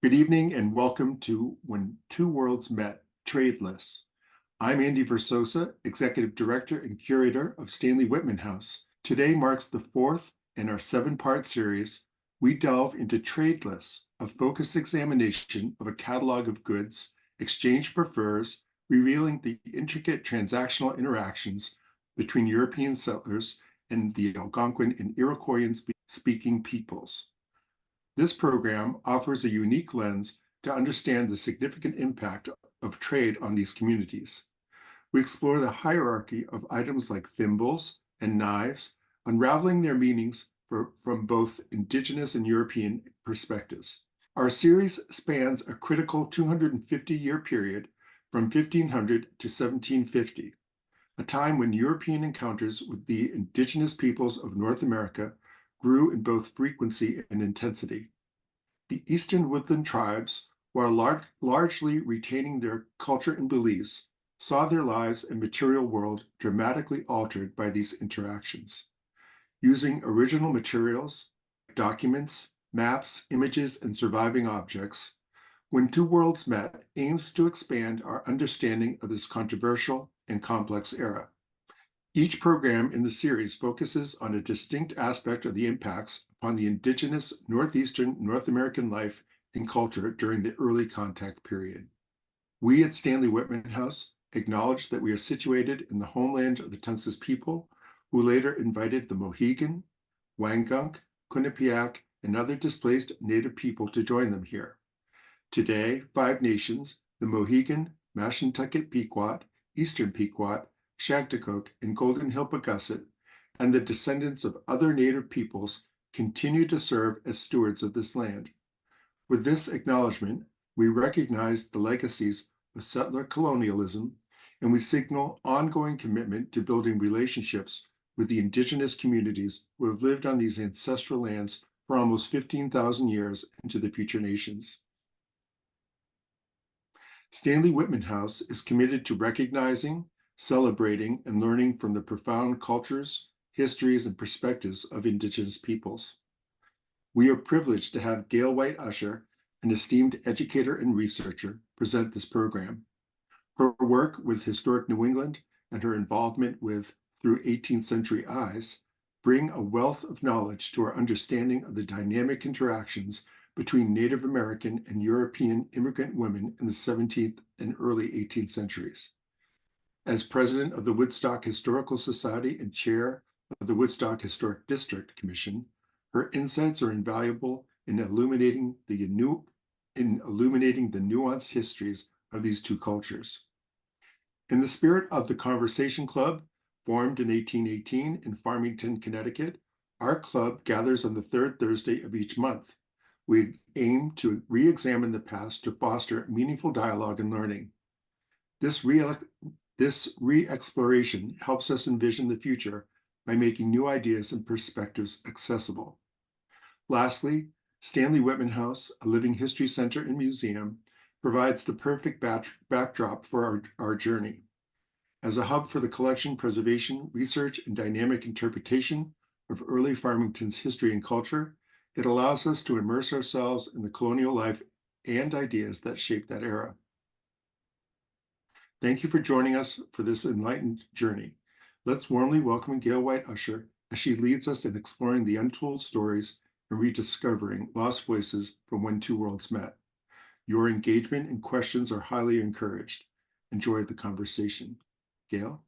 Good evening and welcome to When Two Worlds Met, Trade Lists. I'm Andy Versosa, Executive Director and Curator of Stanley-Whitman House. Today marks the fourth in our seven-part series. We delve into trade lists, a focused examination of a catalog of goods exchanged for furs, revealing the intricate transactional interactions between European settlers and the Algonquin and Iroquoian-speaking peoples. This program offers a unique lens to understand the significant impact of trade on these communities. We explore the hierarchy of items like thimbles and knives, unraveling their meanings from both Indigenous and European perspectives. Our series spans a critical 250-year period from 1500 to 1750, a time when European encounters with the Indigenous peoples of North America grew in both frequency and intensity. The Eastern Woodland tribes, while largely retaining their culture and beliefs, saw their lives and material world dramatically altered by these interactions. Using original materials, documents, maps, images, and surviving objects, When Two Worlds Met aims to expand our understanding of this controversial and complex era. Each program in the series focuses on a distinct aspect of the impacts upon the Indigenous Northeastern North American life and culture during the early contact period. We at Stanley-Whitman House acknowledge that we are situated in the homeland of the Tungsas people, who later invited the Mohegan, Wangunk, Quinnipiac, and other displaced Native people to join them here. Today, 5 nations, the Mohegan, Mashantucket Pequot, Eastern Pequot, Shagtacook, and Golden Hill Pagusset, and the descendants of other Native peoples continue to serve as stewards of this land. With this acknowledgement, we recognize the legacies of settler colonialism, and we signal ongoing commitment to building relationships with the Indigenous communities who have lived on these ancestral lands for almost 15,000 years into the future nations. Stanley-Whitman House is committed to recognizing, celebrating, and learning from the profound cultures, histories, and perspectives of Indigenous peoples. We are privileged to have Gail White Usher, an esteemed educator and researcher, present this program. Her work with Historic New England and her involvement with Through 18th Century Eyes bring a wealth of knowledge to our understanding of the dynamic interactions between Native American and European immigrant women in the 17th and early 18th centuries. As president of the Woodstock Historical Society and chair of the Woodstock Historic District Commission, her insights are invaluable in illuminating the nuanced histories of these two cultures. In the spirit of the Conversation Club, formed in 1818 in Farmington, Connecticut, our club gathers on the third Thursday of each month. We aim to re-examine the past to foster meaningful dialogue and learning. This re-exploration helps us envision the future by making new ideas and perspectives accessible. Lastly, Stanley-Whitman House, a living history center and museum, provides the perfect backdrop for our journey. As a hub for the collection, preservation, research, and dynamic interpretation of early Farmington's history and culture, it allows us to immerse ourselves in the colonial life and ideas that shaped that era. Thank you for joining us for this enlightened journey. Let's warmly welcome Gail White Usher as she leads us in exploring the untold stories and rediscovering lost voices from When Two Worlds Met. Your engagement and questions are highly encouraged. Enjoy the conversation. Gail?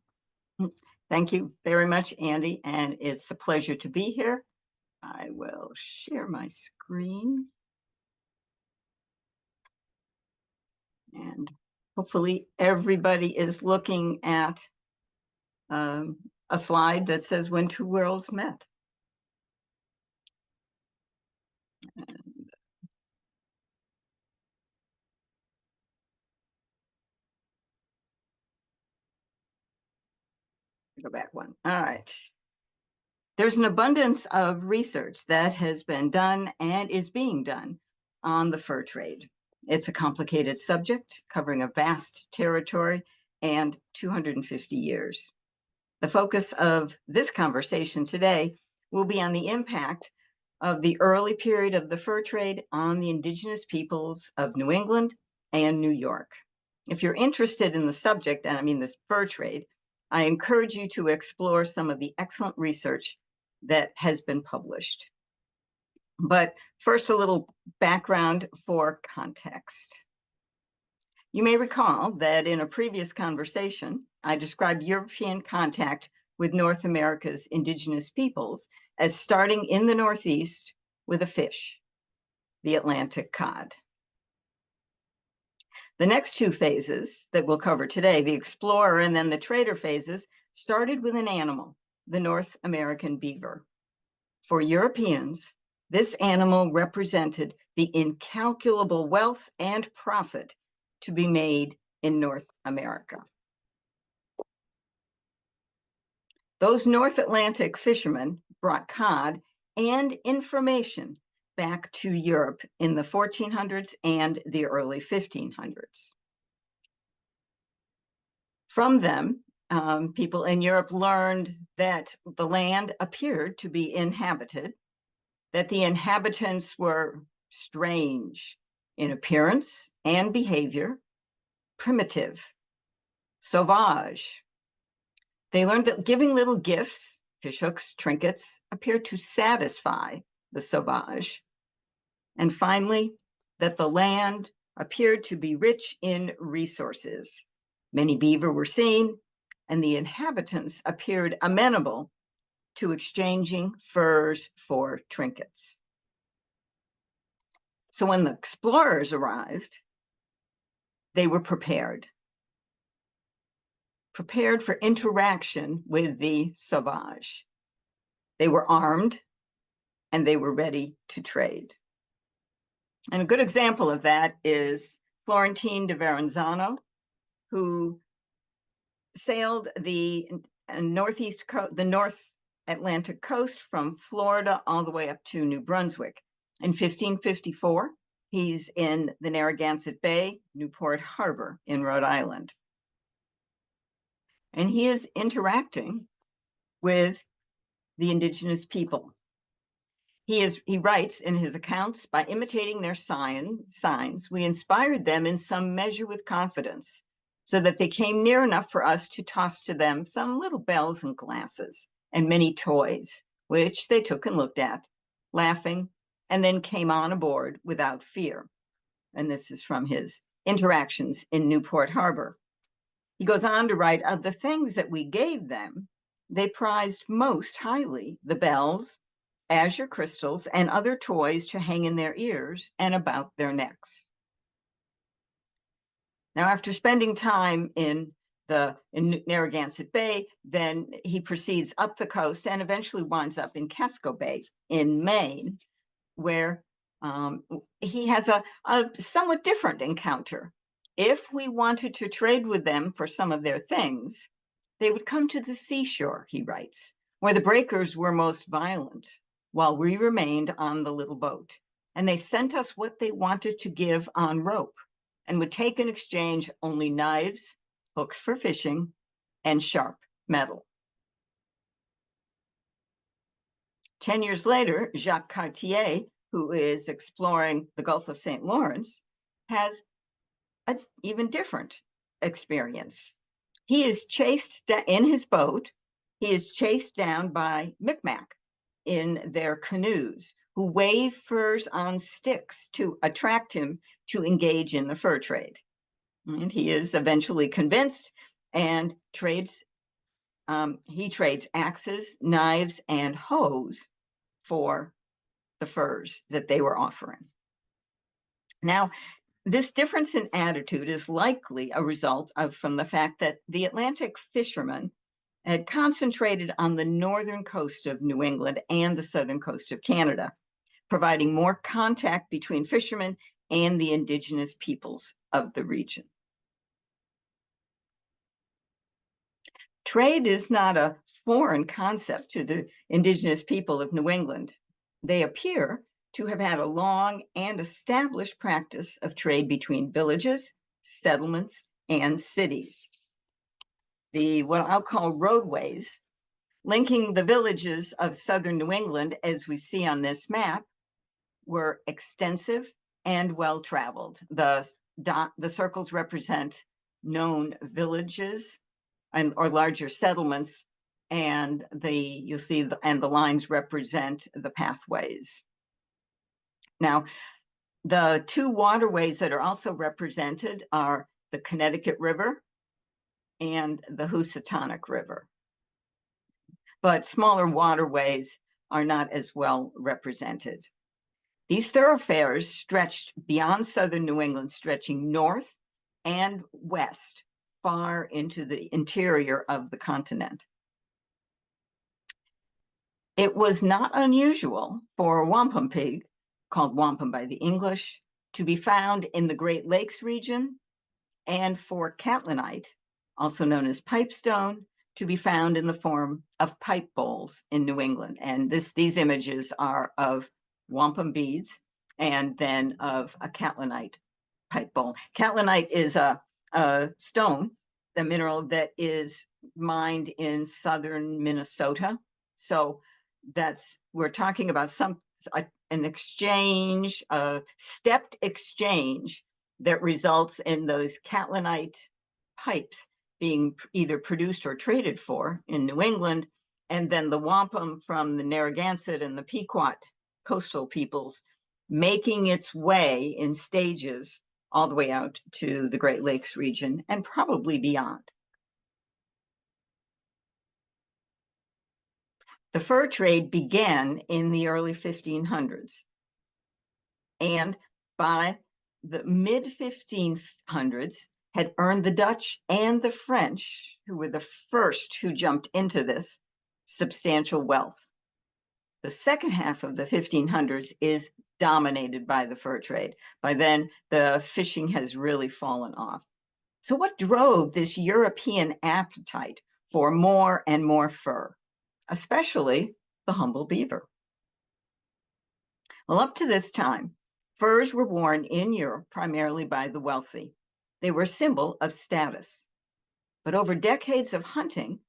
Thank you very much, Andy, and it's a pleasure to be here. I will share my screen. And hopefully everybody is looking at a slide that says When Two Worlds Met. And go back one. All right. There's an abundance of research that has been done and is being done on the fur trade. It's a complicated subject covering a vast territory and 250 years. The focus of this conversation today will be on the impact of the early period of the fur trade on the indigenous peoples of New England and New York. If you're interested in the subject, and I mean this fur trade, I encourage you to explore some of the excellent research that has been published. But first, a little background for context. You may recall that in a previous conversation, I described European contact with North America's indigenous peoples as starting in the Northeast with a fish, the Atlantic cod. The next two phases that we'll cover today, the explorer and then the trader phases, started with an animal, the North American beaver. For Europeans, this animal represented the incalculable wealth and profit to be made in North America. Those North Atlantic fishermen brought cod and information back to Europe in the 1400s and the early 1500s. From them, people in Europe learned that the land appeared to be inhabited, that the inhabitants were strange in appearance and behavior, primitive, sauvage. They learned that giving little gifts, fishhooks, trinkets, appeared to satisfy the sauvage. And finally, that the land appeared to be rich in resources. Many beaver were seen, and the inhabitants appeared amenable to exchanging furs for trinkets. So when the explorers arrived, they were prepared for interaction with the sauvage. They were armed and they were ready to trade. And a good example of that is Florentine de Verrazano, who sailed the North Atlantic coast from Florida all the way up to New Brunswick. In 1554, he's in the Narragansett Bay, Newport Harbor in Rhode Island. And he is interacting with the indigenous people. He writes in his accounts, by imitating their signs, we inspired them in some measure with confidence, so that they came near enough for us to toss to them some little bells and glasses and many toys, which they took and looked at, laughing, and then came on aboard without fear. And this is from his interactions in Newport Harbor. He goes on to write, of the things that we gave them, they prized most highly the bells, azure crystals, and other toys to hang in their ears and about their necks. Now, after spending time in Narragansett Bay, then he proceeds up the coast and eventually winds up in Casco Bay in Maine, where he has a somewhat different encounter. If we wanted to trade with them for some of their things, they would come to the seashore, he writes, where the breakers were most violent, while we remained on the little boat. And they sent us what they wanted to give on rope, and would take in exchange only knives, hooks for fishing, and sharp metal. 10 years later, Jacques Cartier, who is exploring the Gulf of St. Lawrence, has an even different experience. He is chased in his boat. He is chased down by Micmac in their canoes, who wave furs on sticks to attract him to engage in the fur trade. And he is eventually convinced and trades. He trades axes, knives, and hoes for the furs that they were offering. Now, this difference in attitude is likely a result from the fact that the Atlantic fishermen had concentrated on the northern coast of New England and the southern coast of Canada, providing more contact between fishermen and the indigenous peoples of the region. Trade is not a foreign concept to the indigenous people of New England. They appear to have had a long and established practice of trade between villages, settlements, and cities. What I'll call roadways linking the villages of southern New England, as we see on this map, were extensive and well-traveled. The circles represent known villages or larger settlements, and you'll see the lines represent the pathways. Now, the two waterways that are also represented are the Connecticut River and the Housatonic River. But smaller waterways are not as well represented. These thoroughfares stretched beyond southern New England, stretching north and west, far into the interior of the continent. It was not unusual for a wampum pig, called wampum by the English, to be found in the Great Lakes region, and for catlinite, also known as pipestone, to be found in the form of pipe bowls in New England. And these images are of wampum beads and then of a catlinite pipe bowl. Catlinite is a stone, the mineral that is mined in southern Minnesota. So we're talking about an exchange, a stepped exchange that results in those catlinite pipes being either produced or traded for in New England, and then the wampum from the Narragansett and the Pequot coastal peoples making its way in stages all the way out to the Great Lakes region and probably beyond. The fur trade began in the early 1500s, and by the mid-1500s had earned the Dutch and the French, who were the first who jumped into this, substantial wealth. The second half of the 1500s is dominated by the fur trade. By then, the fishing has really fallen off. So what drove this European appetite for more and more fur, especially the humble beaver? Well, up to this time, furs were worn in Europe primarily by the wealthy. They were a symbol of status. But over decades of hunting,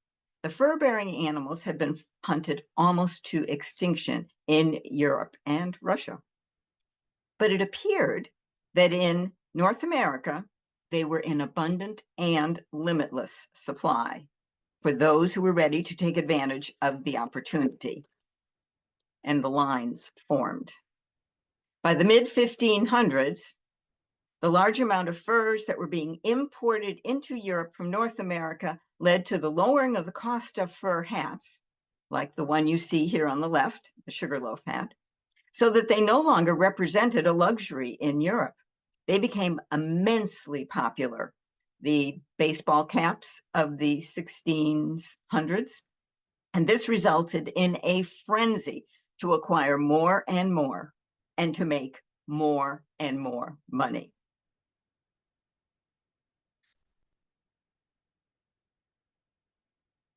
the fur-bearing animals had been hunted almost to extinction in Europe and Russia. But it appeared that in North America, they were in abundant and limitless supply for those who were ready to take advantage of the opportunity. And the lines formed. By the mid-1500s, the large amount of furs that were being imported into Europe from North America led to the lowering of the cost of fur hats, like the one you see here on the left, the sugarloaf hat, so that they no longer represented a luxury in Europe. They became immensely popular. The baseball caps of the 1600s, and this resulted in a frenzy to acquire more and more and to make more and more money.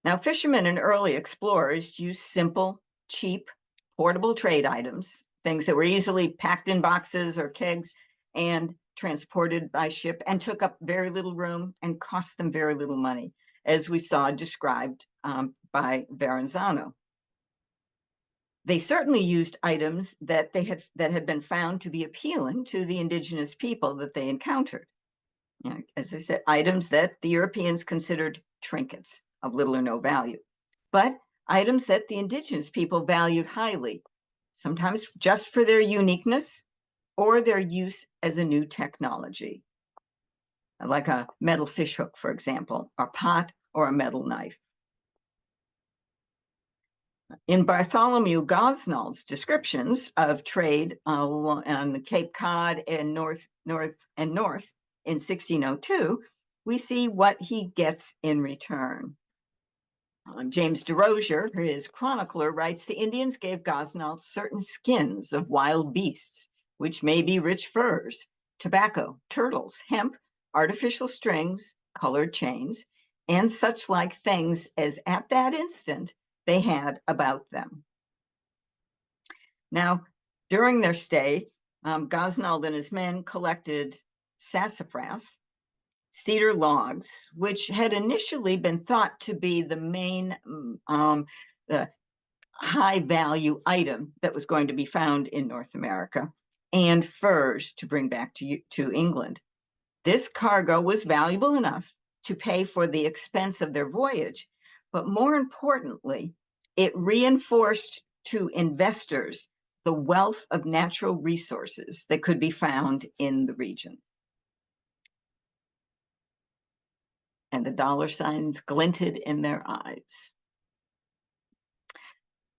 Now, fishermen and early explorers used simple, cheap, portable trade items, things that were easily packed in boxes or kegs and transported by ship and took up very little room and cost them very little money, as we saw described by Verrazano. They certainly used items that had been found to be appealing to the indigenous people that they encountered. You know, as I said, items that the Europeans considered trinkets of little or no value, but items that the indigenous people valued highly, sometimes just for their uniqueness or their use as a new technology, like a metal fishhook, for example, or pot or a metal knife. In Bartholomew Gosnold's descriptions of trade on the Cape Cod and north in 1602, we see what he gets in return. James DeRosier, his chronicler, writes, the Indians gave Gosnold certain skins of wild beasts, which may be rich furs, tobacco, turtles, hemp, artificial strings, colored chains, and such like things as at that instant they had about them. Now, during their stay, Gosnold and his men collected sassafras. cedar logs, which had initially been thought to be the main the high value item that was going to be found in North America, and furs to bring back to England. This cargo was valuable enough to pay for the expense of their voyage, but more importantly, it reinforced to investors the wealth of natural resources that could be found in the region. And the dollar signs glinted in their eyes.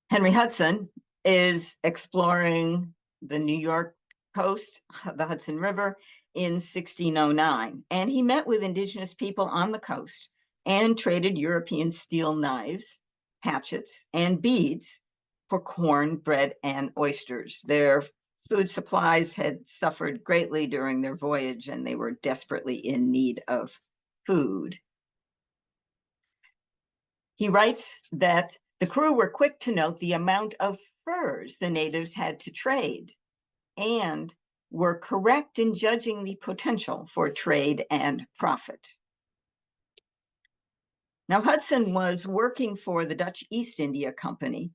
Henry Hudson is exploring the New York coast, the Hudson River, in 1609, and he met with indigenous people on the coast and traded European steel knives, hatchets, and beads for corn, bread, and oysters. Their food supplies had suffered greatly during their voyage, and they were desperately in need of food. He writes that the crew were quick to note the amount of furs the natives had to trade and were correct in judging the potential for trade and profit. Now, Hudson was working for the Dutch East India Company,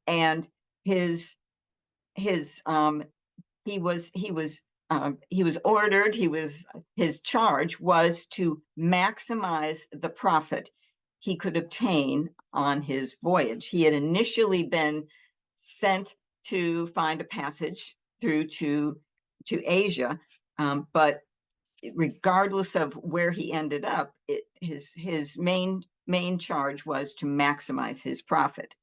and his charge was to maximize the profit he could obtain on his voyage. He had initially been sent to find a passage through to Asia, but regardless of where he ended up, his main charge was to maximize his profit.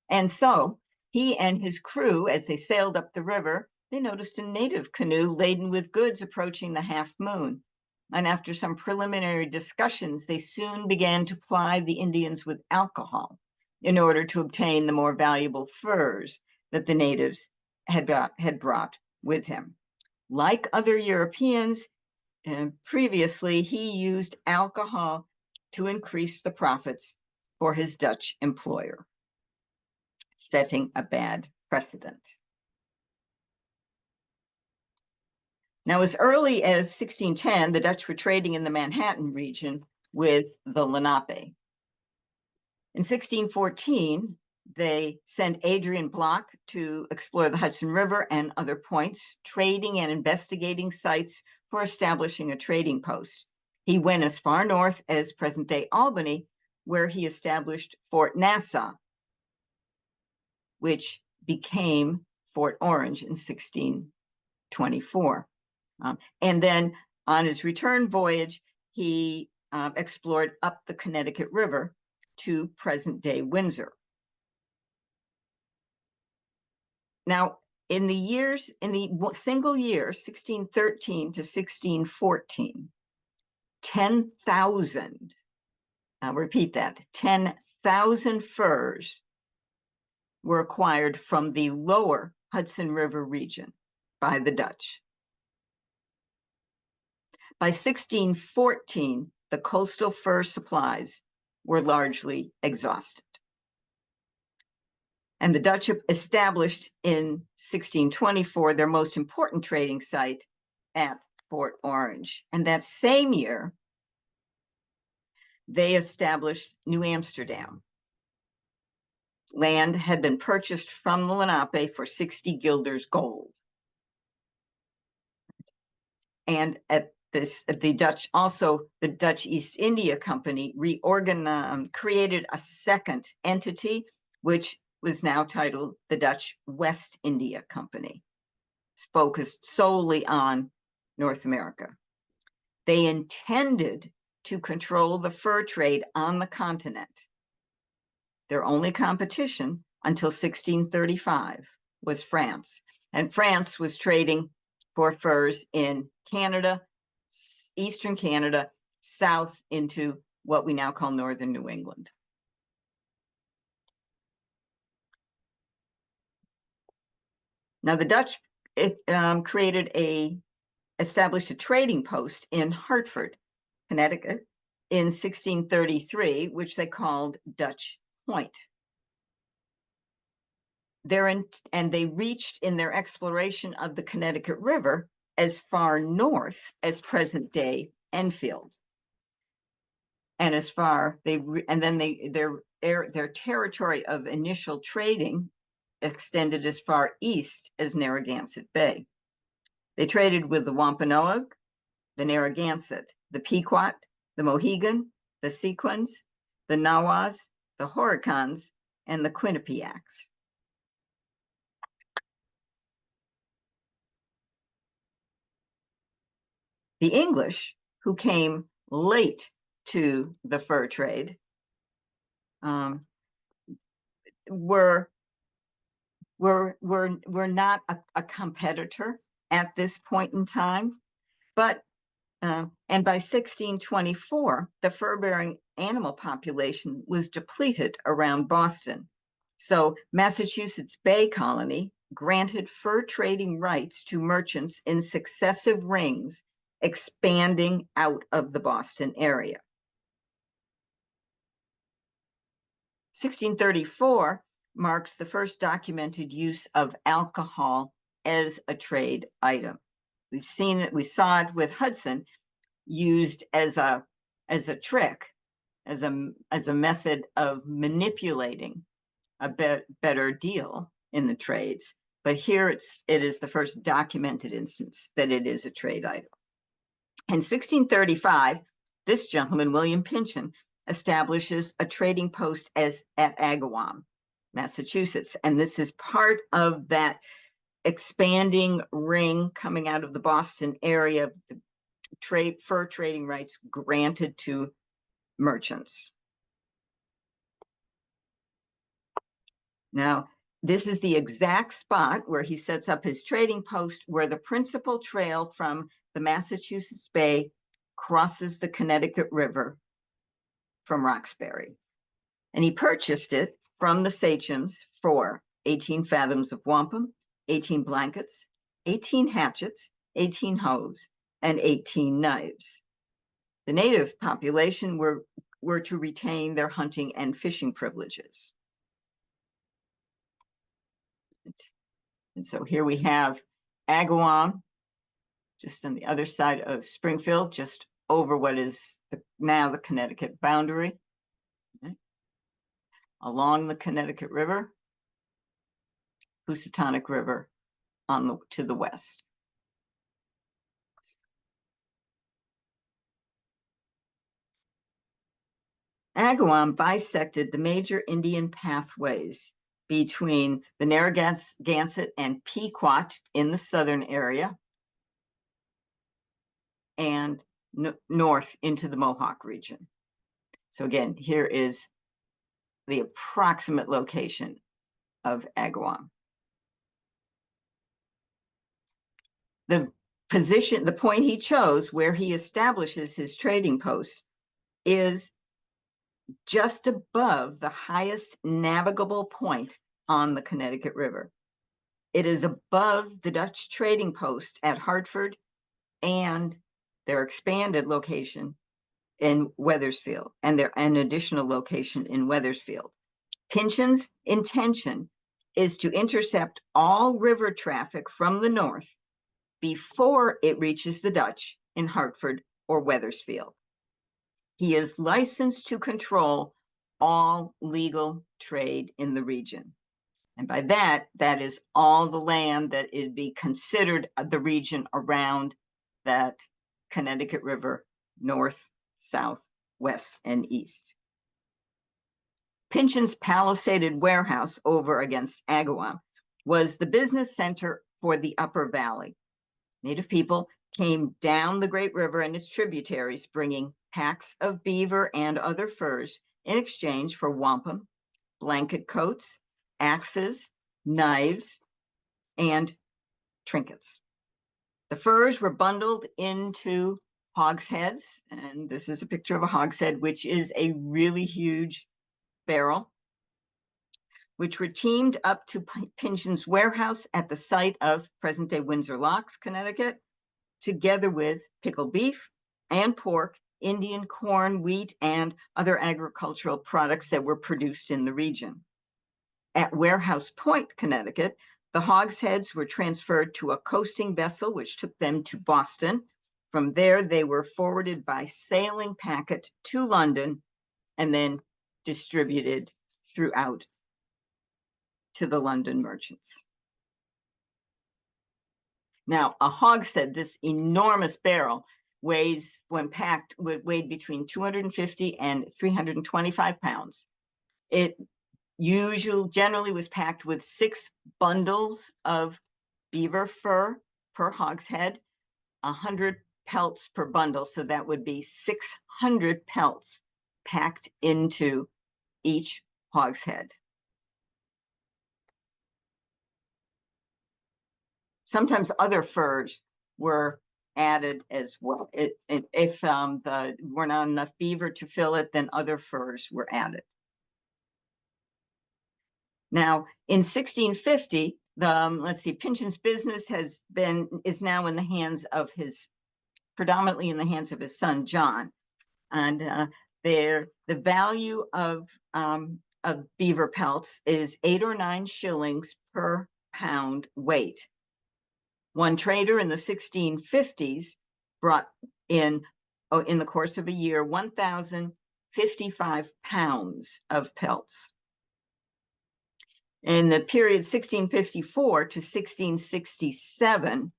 And so he and his crew, as they sailed up the river, they noticed a native canoe laden with goods approaching the half moon. And after some preliminary discussions, they soon began to ply the Indians with alcohol in order to obtain the more valuable furs that the natives had brought with him. Like other Europeans, previously, he used alcohol to increase the profits for his Dutch employer, setting a bad precedent. Now, as early as 1610, the Dutch were trading in the Manhattan region with the Lenape. In 1614, they sent Adrian Block to explore the Hudson River and other points, trading and investigating sites for establishing a trading post. He went as far north as present-day Albany, where he established Fort Nassau, which became Fort Orange in 1624. And then on his return voyage, he explored up the Connecticut River to present-day Windsor. Now, in the single year, 1613 to 1614, 10,000, I'll repeat that, 10,000 furs were acquired from the lower Hudson River region by the Dutch. By 1614, the coastal fur supplies were largely exhausted. And the Dutch established in 1624 their most important trading site at Fort Orange. And that same year, they established New Amsterdam. Land had been purchased from the Lenape for 60 guilders gold. And at the Dutch East India Company created a second entity, which was now titled the Dutch West India Company, focused solely on North America. They intended to control the fur trade on the continent. Their only competition until 1635 was France, and France was trading for furs in Canada, Eastern Canada, south into what we now call Northern New England. Now, the Dutch established a trading post in Hartford, Connecticut, in 1633, which they called Dutch Point. And they reached in their exploration of the Connecticut River as far north as present-day Enfield. and their territory of initial trading extended as far east as Narragansett Bay. They traded with the Wampanoag, the Narragansett, the Pequot, the Mohegan, the Sequans, the Nawas, the Horicans, and the Quinnipiacs. The English, who came late to the fur trade, were not a competitor at this point in time, but and by 1624, the fur-bearing animal population was depleted around Boston. So Massachusetts Bay Colony granted fur trading rights to merchants in successive rings, expanding out of the Boston area. 1634 marks the first documented use of alcohol as a trade item. We've seen it, we saw it with Hudson, used as a trick, as a method of manipulating a better deal in the trades. But here it is the first documented instance that it is a trade item. In 1635, this gentleman, William Pynchon, establishes a trading post at Agawam, Massachusetts. And this is part of that expanding ring coming out of the Boston area, the fur trading rights granted to merchants. Now, this is the exact spot where he sets up his trading post, where the principal trail from the Massachusetts Bay crosses the Connecticut River from Roxbury. And he purchased it from the sachems for 18 fathoms of wampum, 18 blankets, 18 hatchets, 18 hoes, and 18 knives. The native population were to retain their hunting and fishing privileges. And so here we have Agawam, just on the other side of Springfield, just over what is now the Connecticut boundary. Okay. Along the Connecticut River, Housatonic River to the west. Agawam bisected the major Indian pathways between the Narragansett and Pequot in the southern area and north into the Mohawk region. So again, here is the approximate location of Agawam. The point he chose where he establishes his trading post is just above the highest navigable point on the Connecticut River. It is above the Dutch trading post at Hartford and their expanded location in Wethersfield and an additional location in Wethersfield. Pynchon's intention is to intercept all river traffic from the north before it reaches the Dutch in Hartford or Wethersfield. He is licensed to control all legal trade in the region. And by that is all the land that would be considered the region around that Connecticut River, north, south, west, and east. Pynchon's palisaded warehouse over against Agawam was the business center for the Upper Valley. Native people came down the Great River and its tributaries, bringing packs of beaver and other furs in exchange for wampum, blanket coats, axes, knives, and trinkets. The furs were bundled into hogsheads, and this is a picture of a hogshead, which is a really huge barrel, which were teamed up to Pynchon's warehouse at the site of present-day Windsor Locks, Connecticut, together with pickled beef and pork, Indian corn, wheat, and other agricultural products that were produced in the region. At Warehouse Point, Connecticut, the hogsheads were transferred to a coasting vessel, which took them to Boston, From there, they were forwarded by sailing packet to London and then distributed throughout to the London merchants. Now, a hogshead, this enormous barrel, weighs, when packed, weighed between 250 and 325 pounds. It generally was packed with 6 bundles of beaver fur per hogshead, 100 pelts per bundle. So that would be 600 pelts packed into each hogshead. Sometimes other furs were added as well. If there were not enough beaver to fill it, then other furs were added. Now, in 1650, Pynchon's business is now in the hands of predominantly in the hands of his son, John. And the value of beaver pelts is 8 or 9 shillings per pound weight. One trader in the 1650s brought in the course of a year, 1,055 pounds of pelts. In the period 1654 to 1667,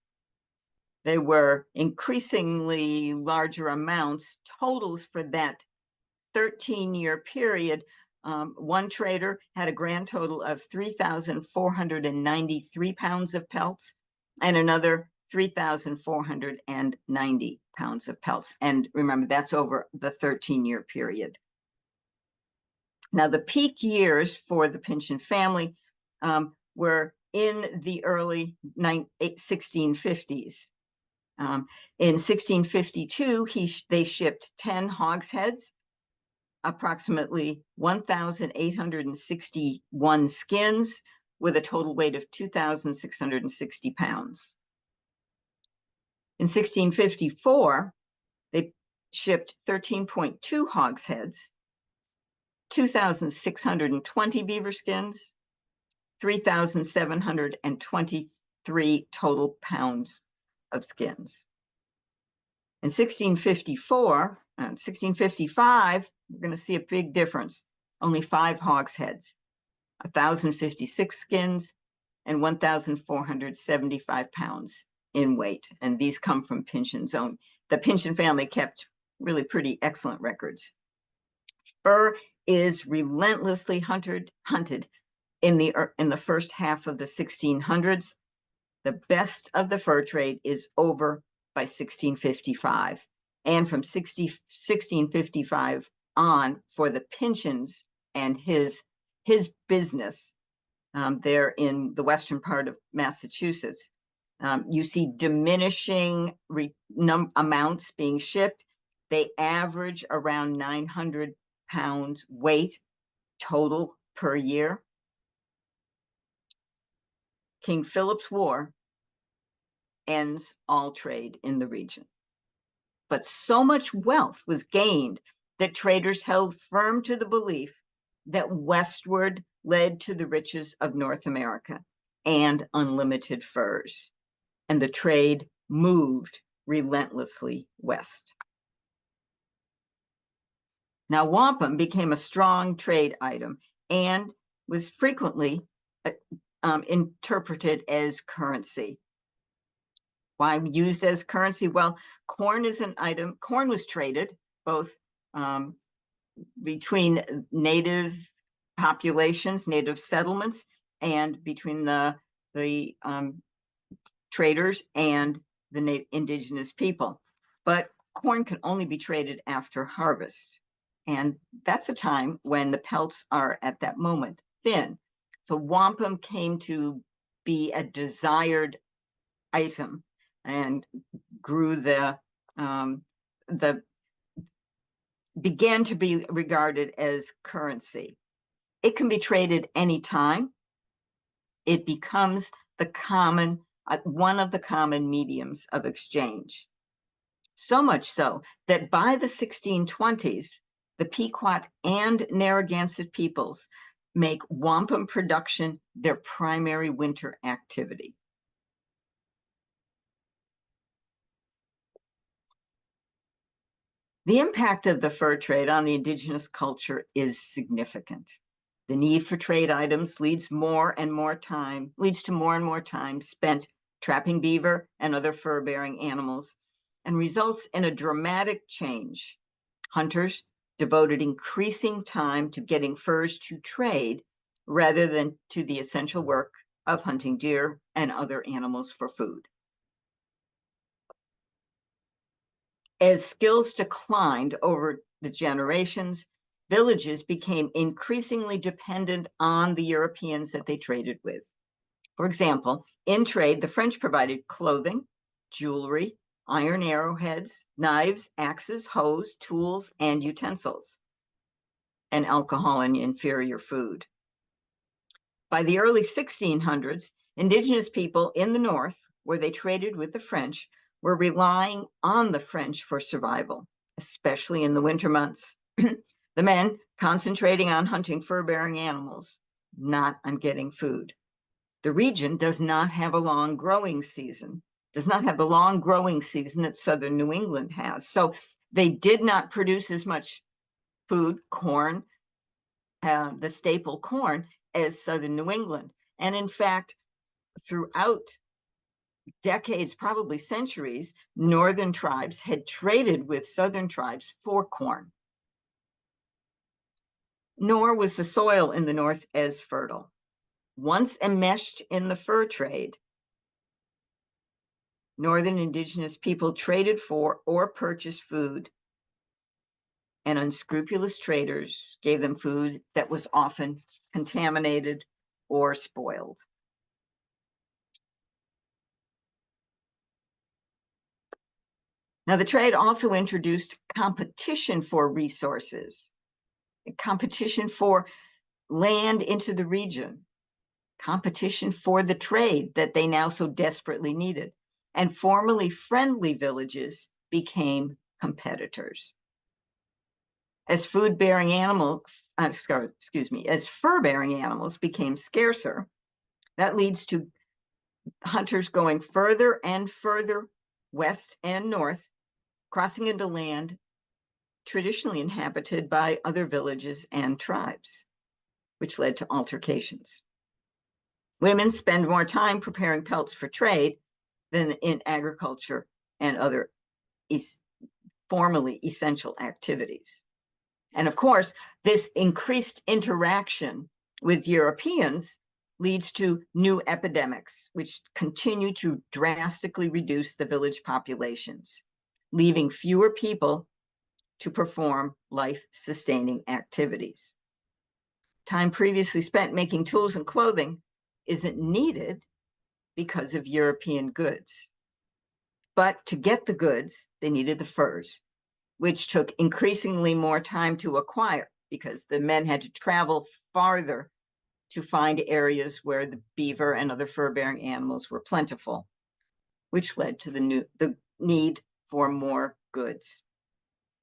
they were increasingly larger amounts. Totals for that 13-year period, one trader had a grand total of 3,493 pounds of pelts, and another 3,490 pounds of pelts. And remember, that's over the 13-year period. Now, the peak years for the Pynchon family were in the early 1650s. In 1652, they shipped 10 hogsheads, approximately 1,861 skins, with a total weight of 2,660 pounds. In 1654, they shipped 13.2 hogsheads, 2,620 beaver skins, 3,723 total pounds of skins. In 1654 and 1655, we're going to see a big difference. Only 5 hogsheads, 1,056 skins, and 1,475 pounds in weight. And these come from Pynchon's own. The Pynchon family kept really pretty excellent records. Fur is relentlessly hunted in the first half of the 1600s. The best of the fur trade is over by 1655. And from 1655 on, for the Pynchons and his business there in the western part of Massachusetts, you see diminishing amounts being shipped. They average around 900 pounds weight total per year. King Philip's War ends all trade in the region. But so much wealth was gained that traders held firm to the belief that westward led to the riches of North America and unlimited furs. And the trade moved relentlessly west. Now, wampum became a strong trade item and was frequently interpreted as currency. Why used as currency? Well, corn is an item. Corn was traded both between native populations, native settlements, and between the traders and the indigenous people. But corn can only be traded after harvest. And that's a time when the pelts are at that moment thin. So wampum came to be a desired item and began to be regarded as currency. It can be traded anytime. It becomes one of the common mediums of exchange. So much so that by the 1620s, the Pequot and Narragansett peoples make wampum production their primary winter activity. The impact of the fur trade on the indigenous culture is significant. The need for trade items leads to more and more time spent trapping beaver and other fur-bearing animals, and results in a dramatic change. Hunters devoted increasing time to getting furs to trade rather than to the essential work of hunting deer and other animals for food. As skills declined over the generations, villages became increasingly dependent on the Europeans that they traded with. For example, in trade, the French provided clothing, jewelry, iron arrowheads, knives, axes, hoes, tools, and utensils, and alcohol and inferior food. By the early 1600s, indigenous people in the North, where they traded with the French, were relying on the French for survival, especially in the winter months. The men concentrating on hunting fur-bearing animals, not on getting food. The region does not have a long growing season, does not have the long growing season that southern New England has. So they did not produce as much food, corn, the staple corn, as southern New England. And in fact, throughout decades, probably centuries, northern tribes had traded with southern tribes for corn. Nor was the soil in the North as fertile. Once enmeshed in the fur trade, northern indigenous people traded for or purchased food, and unscrupulous traders gave them food that was often contaminated or spoiled. Now, the trade also introduced competition for resources, competition for land into the region, competition for the trade that they now so desperately needed, and formerly friendly villages became competitors. As fur-bearing animals became scarcer, that leads to hunters going further and further west and north, crossing into land traditionally inhabited by other villages and tribes, which led to altercations. Women spend more time preparing pelts for trade than in agriculture and other formerly essential activities. And of course, this increased interaction with Europeans leads to new epidemics, which continue to drastically reduce the village populations, leaving fewer people to perform life-sustaining activities. Time previously spent making tools and clothing isn't needed because of European goods. But to get the goods, they needed the furs, which took increasingly more time to acquire because the men had to travel farther to find areas where the beaver and other fur-bearing animals were plentiful, which led to the need for more goods.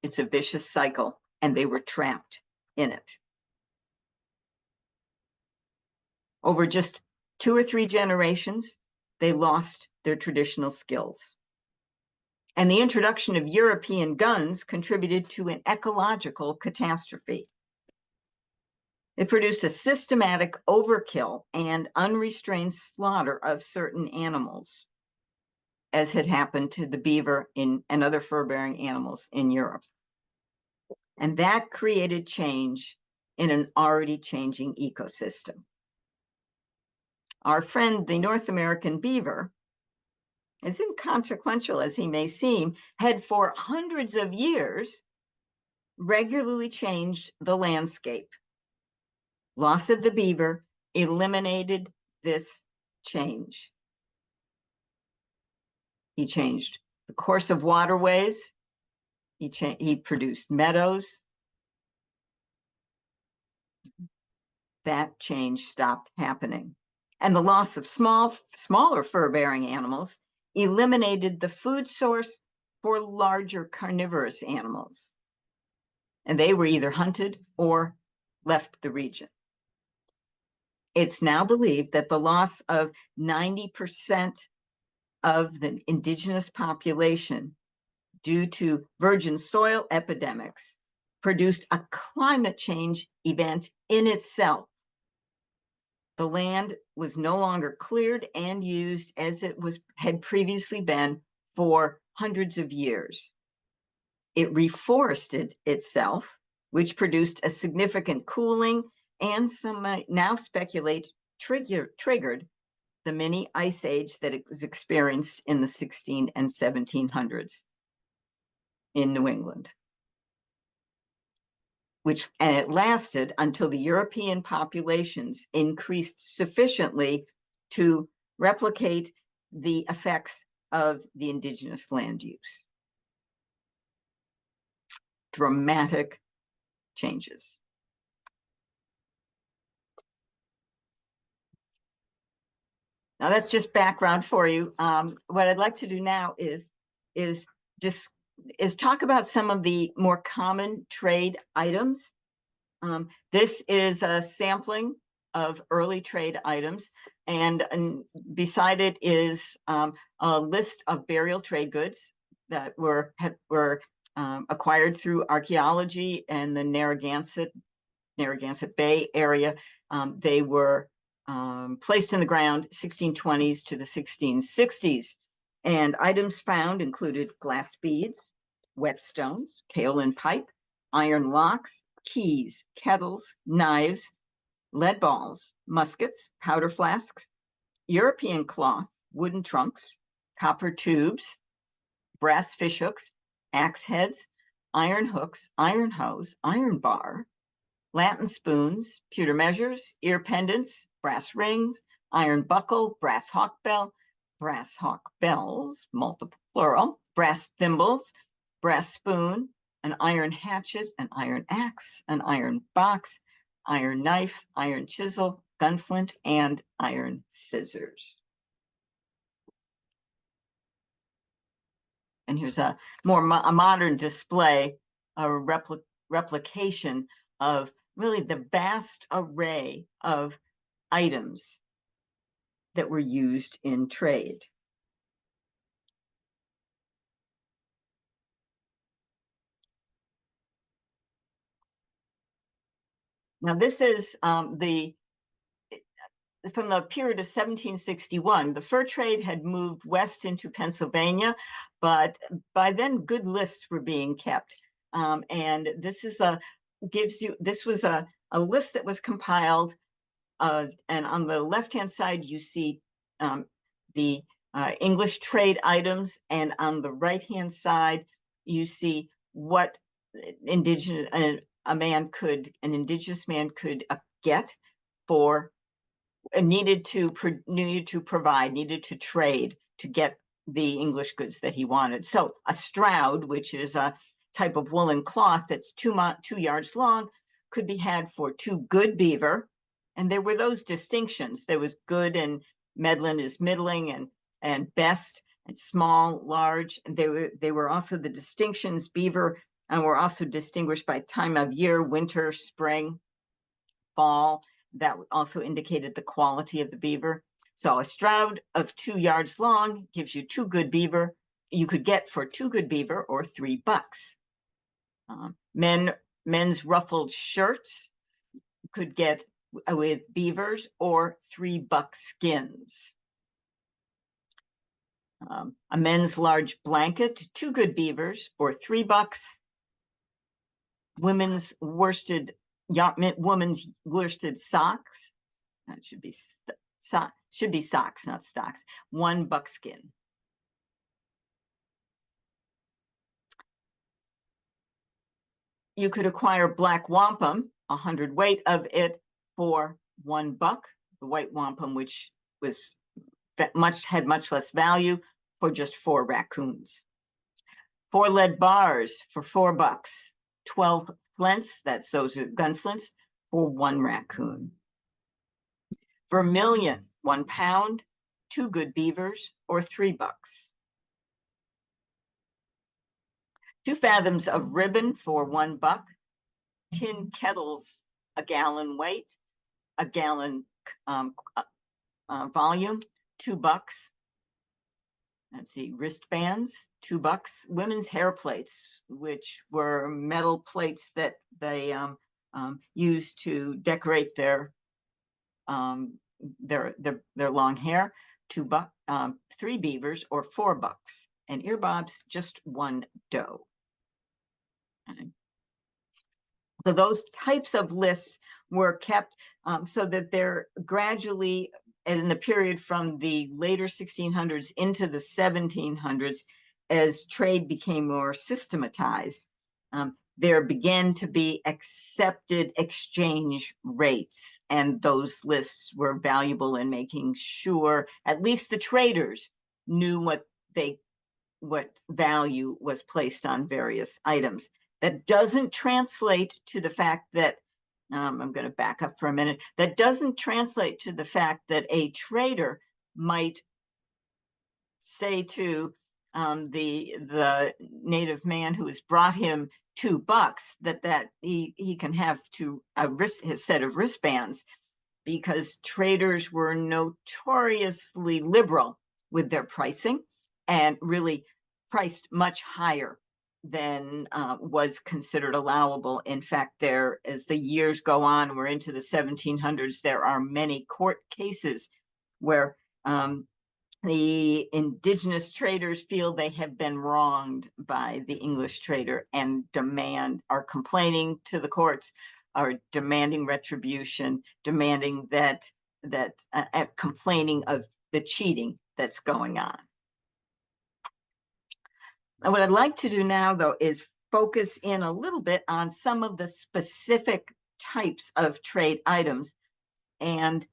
It's a vicious cycle, and they were trapped in it. Over just 2 or 3 generations, they lost their traditional skills. And the introduction of European guns contributed to an ecological catastrophe. It produced a systematic overkill and unrestrained slaughter of certain animals, as had happened to the beaver and other fur-bearing animals in Europe. And that created change in an already changing ecosystem. Our friend, the North American beaver, as inconsequential as he may seem, had for hundreds of years regularly changed the landscape. Loss of the beaver eliminated this change. He changed the course of waterways. He produced meadows. That change stopped happening. And the loss of smaller fur-bearing animals eliminated the food source for larger carnivorous animals. And they were either hunted or left the region. It's now believed that the loss of 90% of the indigenous population due to virgin soil epidemics, produced a climate change event in itself. The land was no longer cleared and used as it had previously been for hundreds of years. It reforested itself, which produced a significant cooling, and some might now speculate triggered the mini ice age that it was experienced in the 16 and 1700s in New England. And it lasted until the European populations increased sufficiently to replicate the effects of the indigenous land use. Dramatic changes. Now that's just background for you. What I'd like to do now is talk about some of the more common trade items. This is a sampling of early trade items, and beside it is a list of burial trade goods that were acquired through archaeology and the Narragansett Bay area. They were placed in the ground 1620s to the 1660s. And items found included glass beads, whetstones, kaolin pipe, iron locks, keys, kettles, knives, lead balls, muskets, powder flasks, European cloth, wooden trunks, copper tubes, brass fishhooks, axe heads, iron hooks, iron hose, iron bar, Latin spoons, pewter measures, ear pendants, brass rings, iron buckle, brass hawk bells, multiple plural, brass thimbles, brass spoon, an iron hatchet, an iron axe, an iron box, iron knife, iron chisel, gunflint, and iron scissors. And here's a modern display, a replication of really the vast array of items that were used in trade. Now this is from the period of 1761. The fur trade had moved west into Pennsylvania, but by then good lists were being kept. And this is this was a list that was compiled, and on the left-hand side you see the English trade items, and on the right-hand side you see what an indigenous man could get for needed to trade to get the English goods that he wanted. So a stroud, which is a type of woolen cloth that's 2 yards long, could be had for 2 good beaver. And there were those distinctions. There was good, and Medlin is middling, and best, and small, large. And they were also the distinctions. Beaver and were also distinguished by time of year: winter, spring, fall. That also indicated the quality of the beaver. So a stroud of 2 yards long gives you 2 good beaver. You could get for 2 good beaver or $3. Men's ruffled shirts could get with beavers or $3 skins. A men's large blanket, 2 good beavers or $3. Women's worsted socks. That should be socks, not stocks. 1 buckskin. You could acquire black wampum, 100 weight of it, for $1. The white wampum, which was had much less value, for just 4 raccoons. 4 lead bars for $4. 12 flints, those are gun flints, for 1 raccoon. Vermilion, 1 pound, 2 good beavers, or $3. 2 fathoms of ribbon for $1. Tin kettles, a gallon weight, a gallon volume, $2. Let's see, wristbands, $2. Women's hair plates, which were metal plates that they used to decorate their long hair, $2, 3 beavers, or $4. And earbobs, just $1. So those types of lists were kept so that they're gradually, in the period from the later 1600s into the 1700s, as trade became more systematized, there began to be accepted exchange rates, and those lists were valuable in making sure at least the traders knew what value was placed on various items. That doesn't translate to the fact that, I'm going to back up for a minute, that doesn't translate to the fact that a trader might say to the native man who has brought him $2 that he can have his set of wristbands, because traders were notoriously liberal with their pricing and really priced much higher than was considered allowable. In fact, as the years go on, we're into the 1700s, there are many court cases where the indigenous traders feel they have been wronged by the English trader and are complaining to the courts, are demanding retribution, demanding complaining of the cheating that's going on. And what I'd like to do now, though, is focus in a little bit on some of the specific types of trade items. And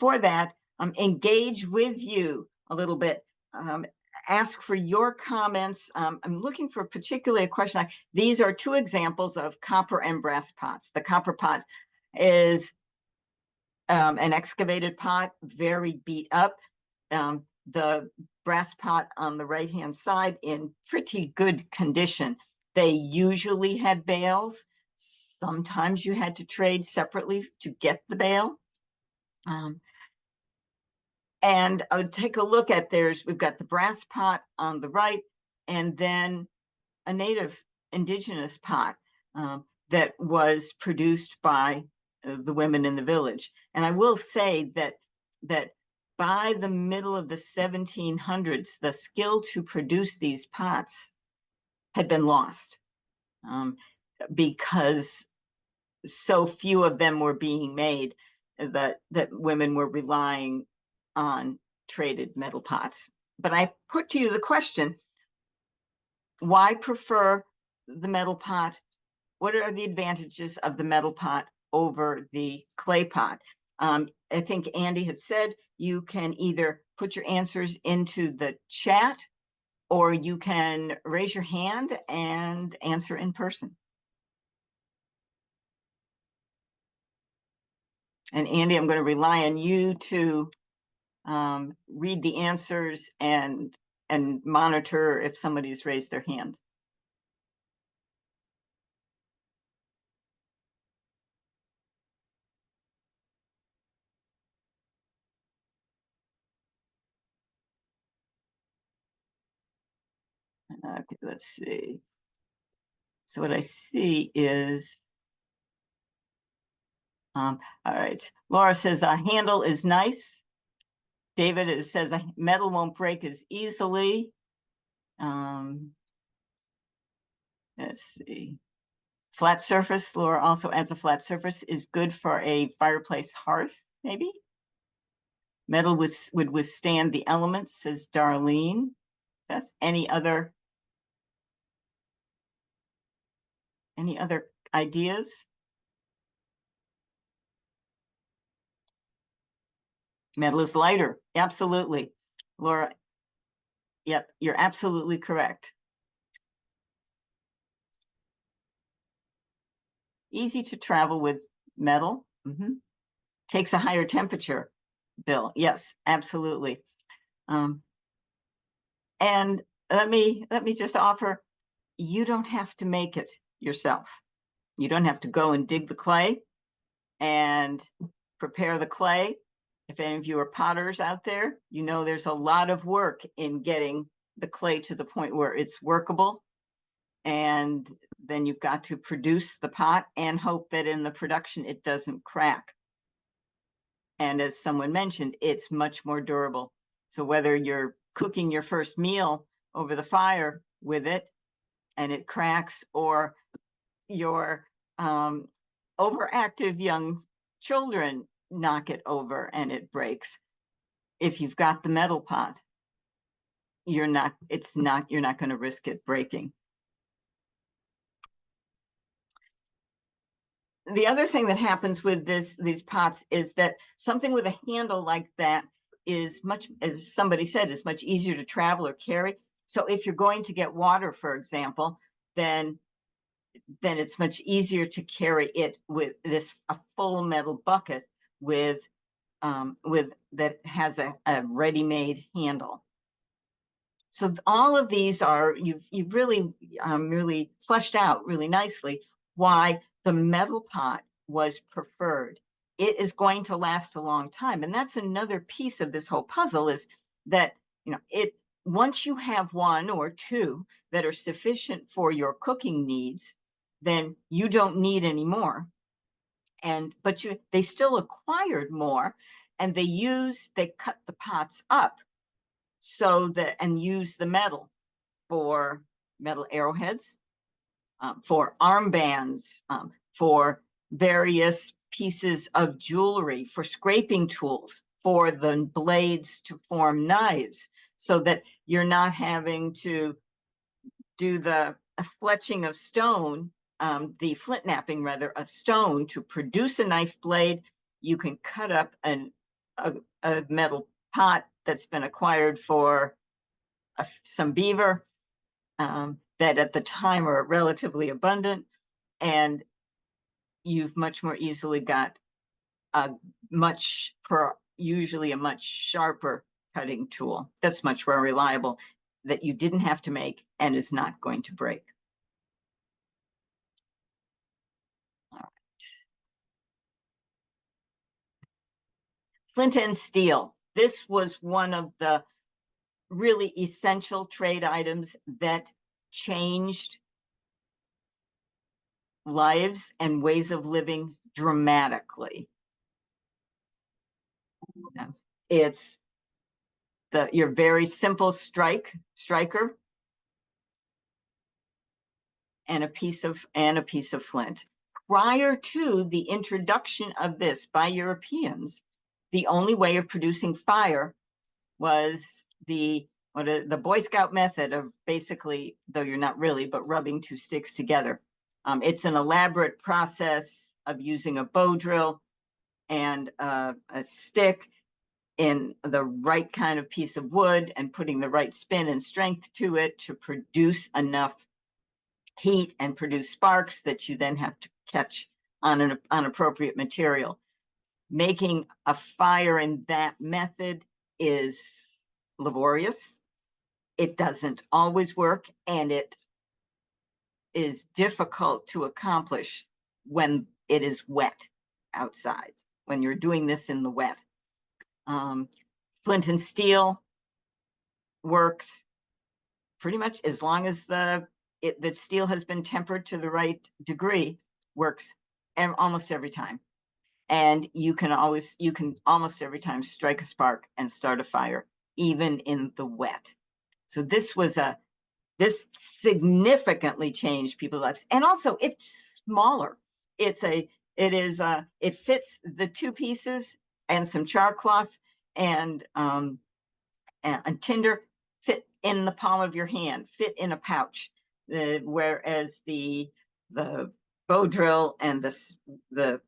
for that, engage with you a little bit, ask for your comments. I'm looking for particularly a question. These are 2 examples of copper and brass pots. The copper pot is an excavated pot, very beat up. The brass pot on the right-hand side in pretty good condition. They usually had bales. Sometimes you had to trade separately to get the bale. And I would take a look at we've got the brass pot on the right, and then a native indigenous pot that was produced by the women in the village. And I will say that by the middle of the 1700s, the skill to produce these pots had been lost because so few of them were being made that women were relying on traded metal pots. But I put to you the question, why prefer the metal pot? What are the advantages of the metal pot over the clay pot? I think Andy had said you can either put your answers into the chat, or you can raise your hand and answer in person. And Andy, I'm going to rely on you to read the answers and monitor if somebody's raised their hand. Okay, let's see. So what I see is, all right. Laura says a handle is nice. David says a metal won't break as easily. Let's see. Flat surface, Laura also adds a flat surface is good for a fireplace hearth, maybe. Metal would withstand the elements, says Darlene. That's any other ideas? Metal is lighter, absolutely. Laura, yep, you're absolutely correct. Easy to travel with metal. Takes a higher temperature, Bill. Yes, absolutely. And let me just offer, you don't have to make it yourself. You don't have to go and dig the clay and prepare the clay. If any of you are potters out there, you know there's a lot of work in getting the clay to the point where it's workable. And then you've got to produce the pot and hope that in the production it doesn't crack. And as someone mentioned, it's much more durable. So whether you're cooking your first meal over the fire with it and it cracks, or your overactive young children knock it over and it breaks, if you've got the metal pot, you're not going to risk it breaking. The other thing that happens with these pots is that something with a handle like that is much, as somebody said, is much easier to travel or carry. So if you're going to get water, for example, then it's much easier to carry it with a full metal bucket with that has a ready-made handle. So all of these are, you've really really fleshed out really nicely why the metal pot was preferred. It is going to last a long time. And that's another piece of this whole puzzle, is that, once you have one or two that are sufficient for your cooking needs, then you don't need any more. But they still acquired more, and they cut the pots up and use the metal for metal arrowheads, for armbands, for various pieces of jewelry, for scraping tools, for the blades to form knives, so that you're not having to do the fletching of stone, the flint knapping rather of stone to produce a knife blade. You can cut up a metal pot that's been acquired for some beaver that at the time are relatively abundant, and you've much more easily got usually a much sharper cutting tool that's much more reliable, that you didn't have to make and is not going to break. All right. Flint and steel. This was one of the really essential trade items that changed lives and ways of living dramatically. It's your very simple striker and a piece of flint. Prior to the introduction of this by Europeans, the only way of producing fire was the Boy Scout method of basically, though you're not really, but rubbing two sticks together. It's an elaborate process of using a bow drill and a stick in the right kind of piece of wood and putting the right spin and strength to it to produce enough heat and produce sparks that you then have to catch on an appropriate material. Making a fire in that method is laborious. It doesn't always work, and it is difficult to accomplish when it is wet outside, when you're doing this in the wet. Flint and steel works pretty much as long as the steel has been tempered to the right degree, works almost every time. And you can almost every time strike a spark and start a fire, even in the wet. So this significantly changed people's lives. And also it's smaller. It fits the two pieces and some char cloth and tinder, fit in the palm of your hand, fit in a pouch. Whereas the bow drill and the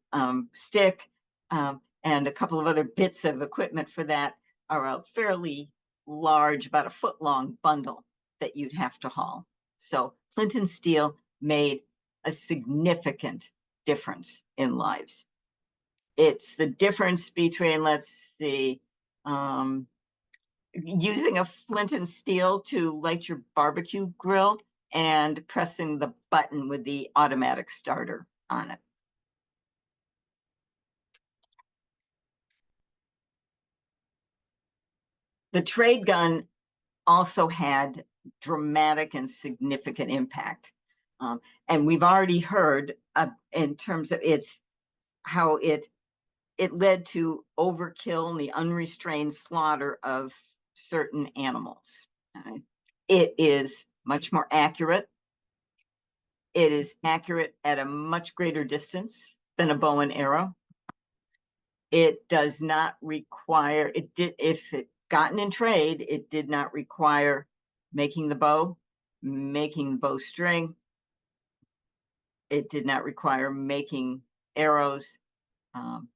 stick and a couple of other bits of equipment for that are a fairly large, about a foot long bundle that you'd have to haul. So flint and steel made a significant difference in lives. It's the difference between, let's see, using a flint and steel to light your barbecue grill and pressing the button with the automatic starter on it. The trade gun also had dramatic and significant impact. And we've already heard in terms of how it led to overkill and the unrestrained slaughter of certain animals. It is much more accurate. It is accurate at a much greater distance than a bow and arrow. It does not require, if it gotten in trade, it did not require making the bow, making the bowstring. It did not require making arrows. And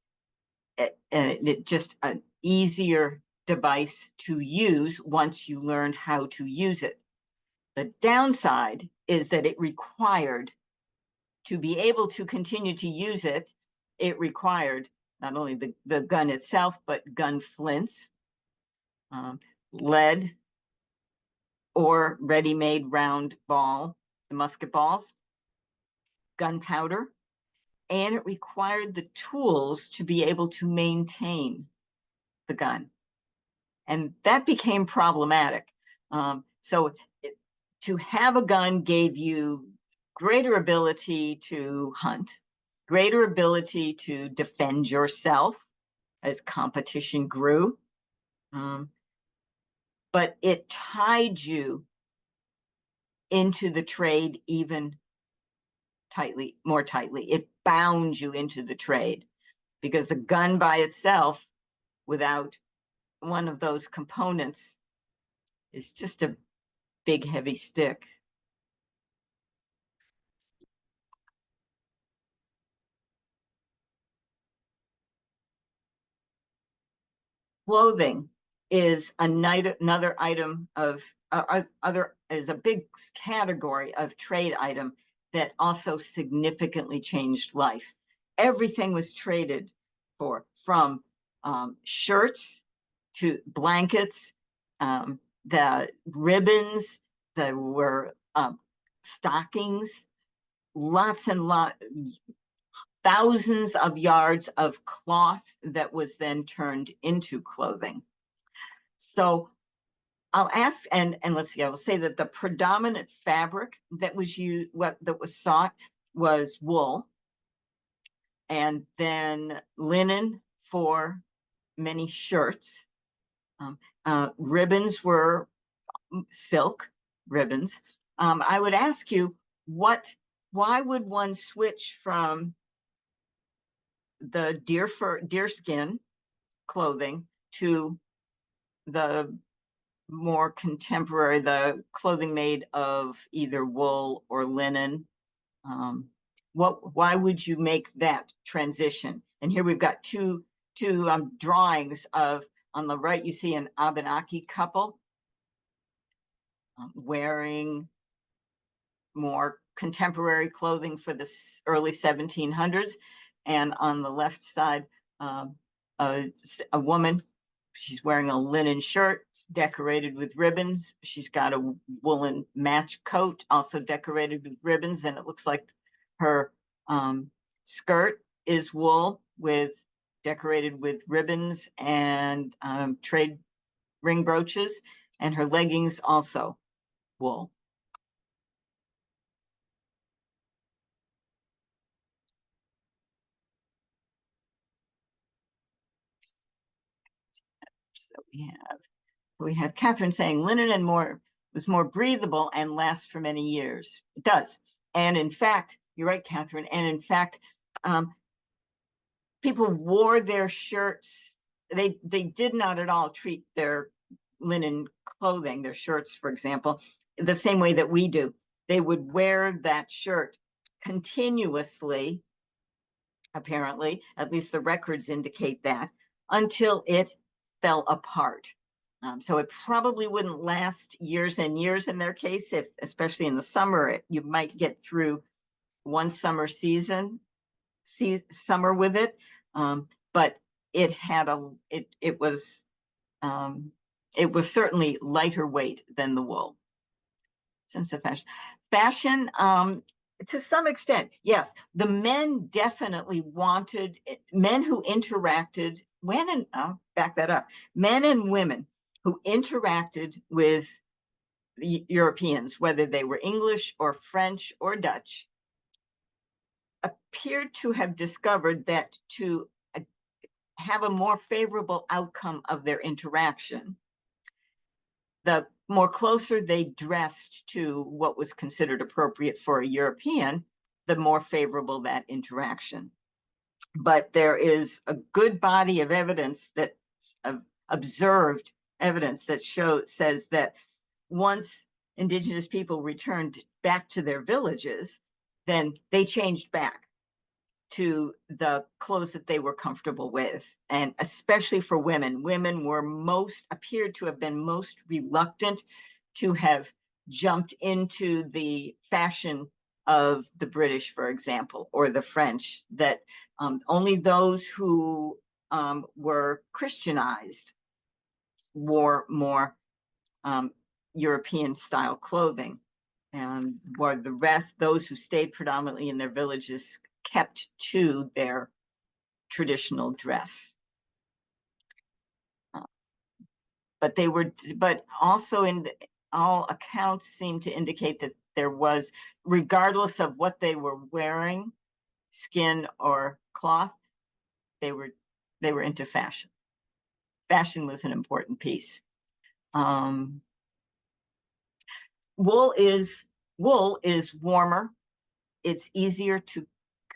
it just an easier device to use once you learned how to use it. The downside is that it required, to be able to continue to use it, it required not only the gun itself, but gun flints, lead, or ready-made round ball, the musket balls, gunpowder, and it required the tools to be able to maintain the gun. And that became problematic. To have a gun gave you greater ability to hunt, greater ability to defend yourself as competition grew. But it tied you into the trade even more tightly. It bound you into the trade, because the gun by itself, without one of those components, is just a big, heavy stick. Clothing is another item of is a big category of trade item that also significantly changed life. Everything was traded for, from shirts to blankets, the ribbons, there were stockings, lots and lots, thousands of yards of cloth that was then turned into clothing. So I'll ask, and let's see, I will say that the predominant fabric that was used, that was sought, was wool, and then linen for many shirts. Ribbons were silk ribbons. I would ask you, why would one switch from the deerskin clothing to the more contemporary, the clothing made of either wool or linen? Why would you make that transition? And here we've got two drawings of, on the right, you see an Abenaki couple wearing more contemporary clothing for the early 1700s. And on the left side, a woman, she's wearing a linen shirt decorated with ribbons. She's got a woolen match coat also decorated with ribbons. And it looks like her skirt is wool decorated with ribbons and trade ring brooches, and her leggings also wool. So we have Catherine saying linen and more was more breathable and lasts for many years. It does. And in fact, you're right, Catherine. And in fact, people wore their shirts. They did not at all treat their linen clothing, their shirts, for example, the same way that we do. They would wear that shirt continuously, apparently, at least the records indicate that, until it fell apart. So it probably wouldn't last years and years in their case, especially in the summer. You might get through one summer with it, but it had it was certainly lighter weight than the wool. Sense of fashion, to some extent, yes. The men definitely wanted men who interacted. I'll back that up. Men and women who interacted with Europeans, whether they were English or French or Dutch, appeared to have discovered that to have a more favorable outcome of their interaction, the more closer they dressed to what was considered appropriate for a European, the more favorable that interaction. But there is a good body of evidence that observed evidence that says that once Indigenous people returned back to their villages, then they changed back to the clothes that they were comfortable with. And especially for women, women were appeared to have been most reluctant to have jumped into the fashion of the British, for example, or the French, that only those who were Christianized wore more European style clothing. And were the rest, those who stayed predominantly in their villages, kept to their traditional dress. But also in all accounts seem to indicate that there was, regardless of what they were wearing, skin or cloth, they were into fashion. Fashion was an important piece. Wool is warmer. It's easier to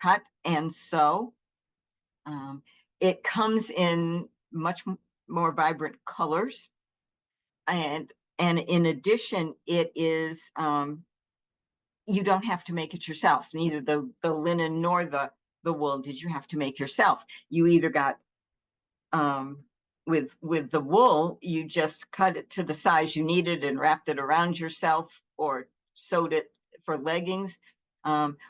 cut and sew. It comes in much more vibrant colors. And in addition, it is, you don't have to make it yourself. Neither the linen nor the wool did you have to make yourself. You either got, with the wool, you just cut it to the size you needed and wrapped it around yourself, or sewed it for leggings.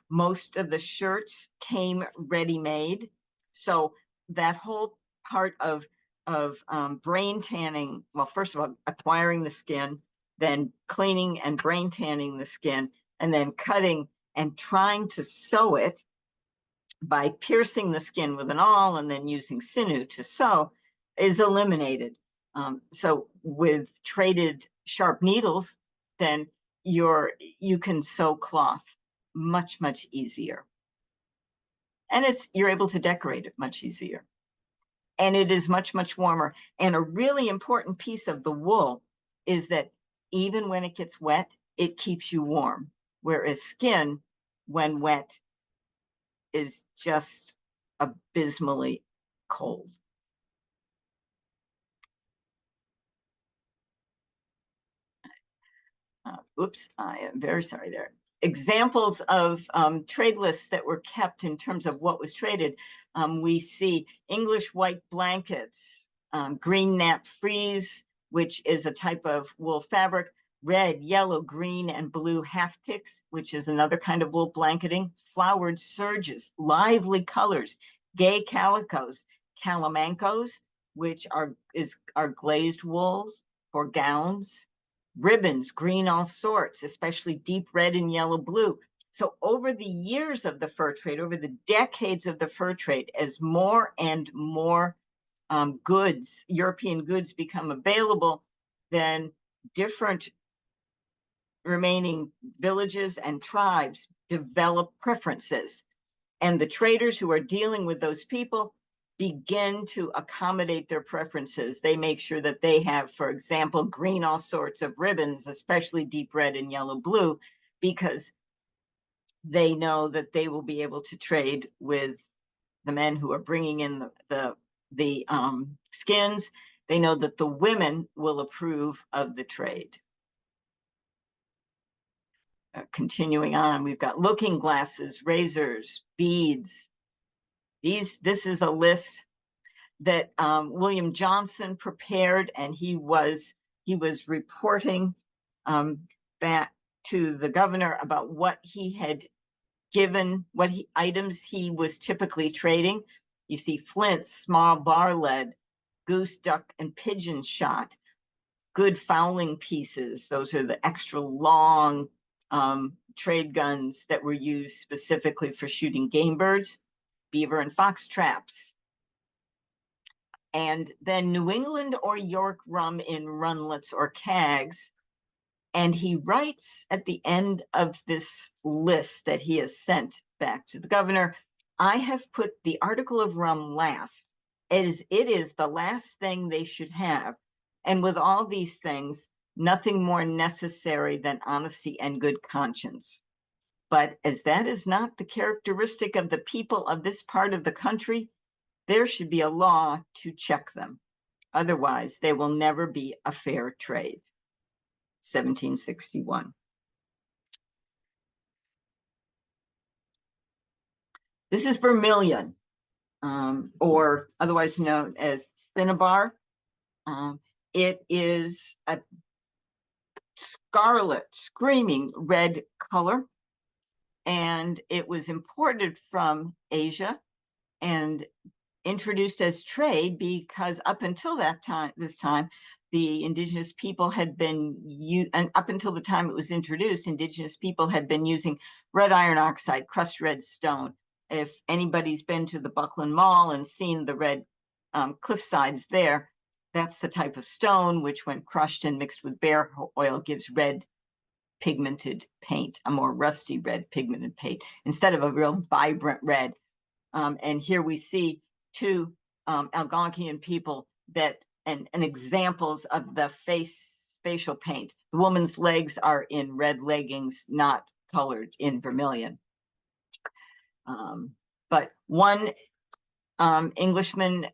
Most of the shirts came ready-made. So that whole part of brain tanning, well, first of all, acquiring the skin, then cleaning and brain tanning the skin, and then cutting and trying to sew it by piercing the skin with an awl and then using sinew to sew, is eliminated. So with traded sharp needles, then you can sew cloth much easier, and you're able to decorate it much easier, and it is much warmer. And a really important piece of the wool is that even when it gets wet, it keeps you warm, whereas skin, when wet, is just abysmally cold. Oops, I am very sorry there. Examples of trade lists that were kept in terms of what was traded. We see English white blankets, green nap frieze, which is a type of wool fabric, red, yellow, green, and blue hafticks, which is another kind of wool blanketing, flowered serges, lively colors, gay calicos, calamancos, which are glazed wools for gowns, ribbons, green all sorts, especially deep red and yellow blue. So over the years of the fur trade, over the decades of the fur trade, as more and more goods, European goods, become available, then different remaining villages and tribes develop preferences. And the traders who are dealing with those people begin to accommodate their preferences. They make sure that they have, for example, green all sorts of ribbons, especially deep red and yellow blue, because they know that they will be able to trade with the men who are bringing in the skins. They know that the women will approve of the trade. Continuing on, we've got looking glasses, razors, beads. This is a list that William Johnson prepared, and he was reporting back to the governor about what he had given, items he was typically trading. You see flints, small bar lead, goose, duck, and pigeon shot, good fowling pieces. Those are the extra long trade guns that were used specifically for shooting game birds, beaver and fox traps, and then New England or York rum in runlets or kegs. And he writes at the end of this list that he has sent back to the governor, I have put the article of rum last, as it is the last thing they should have. And with all these things, nothing more necessary than honesty and good conscience. But as that is not the characteristic of the people of this part of the country, there should be a law to check them. Otherwise, they will never be a fair trade. 1761. This is vermilion, or otherwise known as cinnabar. It is a scarlet, screaming red color, and it was imported from Asia and introduced as trade because up until this time, the indigenous people had been, and up until the time it was introduced, indigenous people had been using red iron oxide, crushed red stone. If anybody's been to the Buckland Mall and seen the red cliff sides there, that's the type of stone which, when crushed and mixed with bear oil, gives red pigmented paint, a more rusty red pigmented paint, instead of a real vibrant red. And here we see two Algonquin people that and examples of the facial paint. The woman's legs are in red leggings, not colored in vermilion. But one Englishman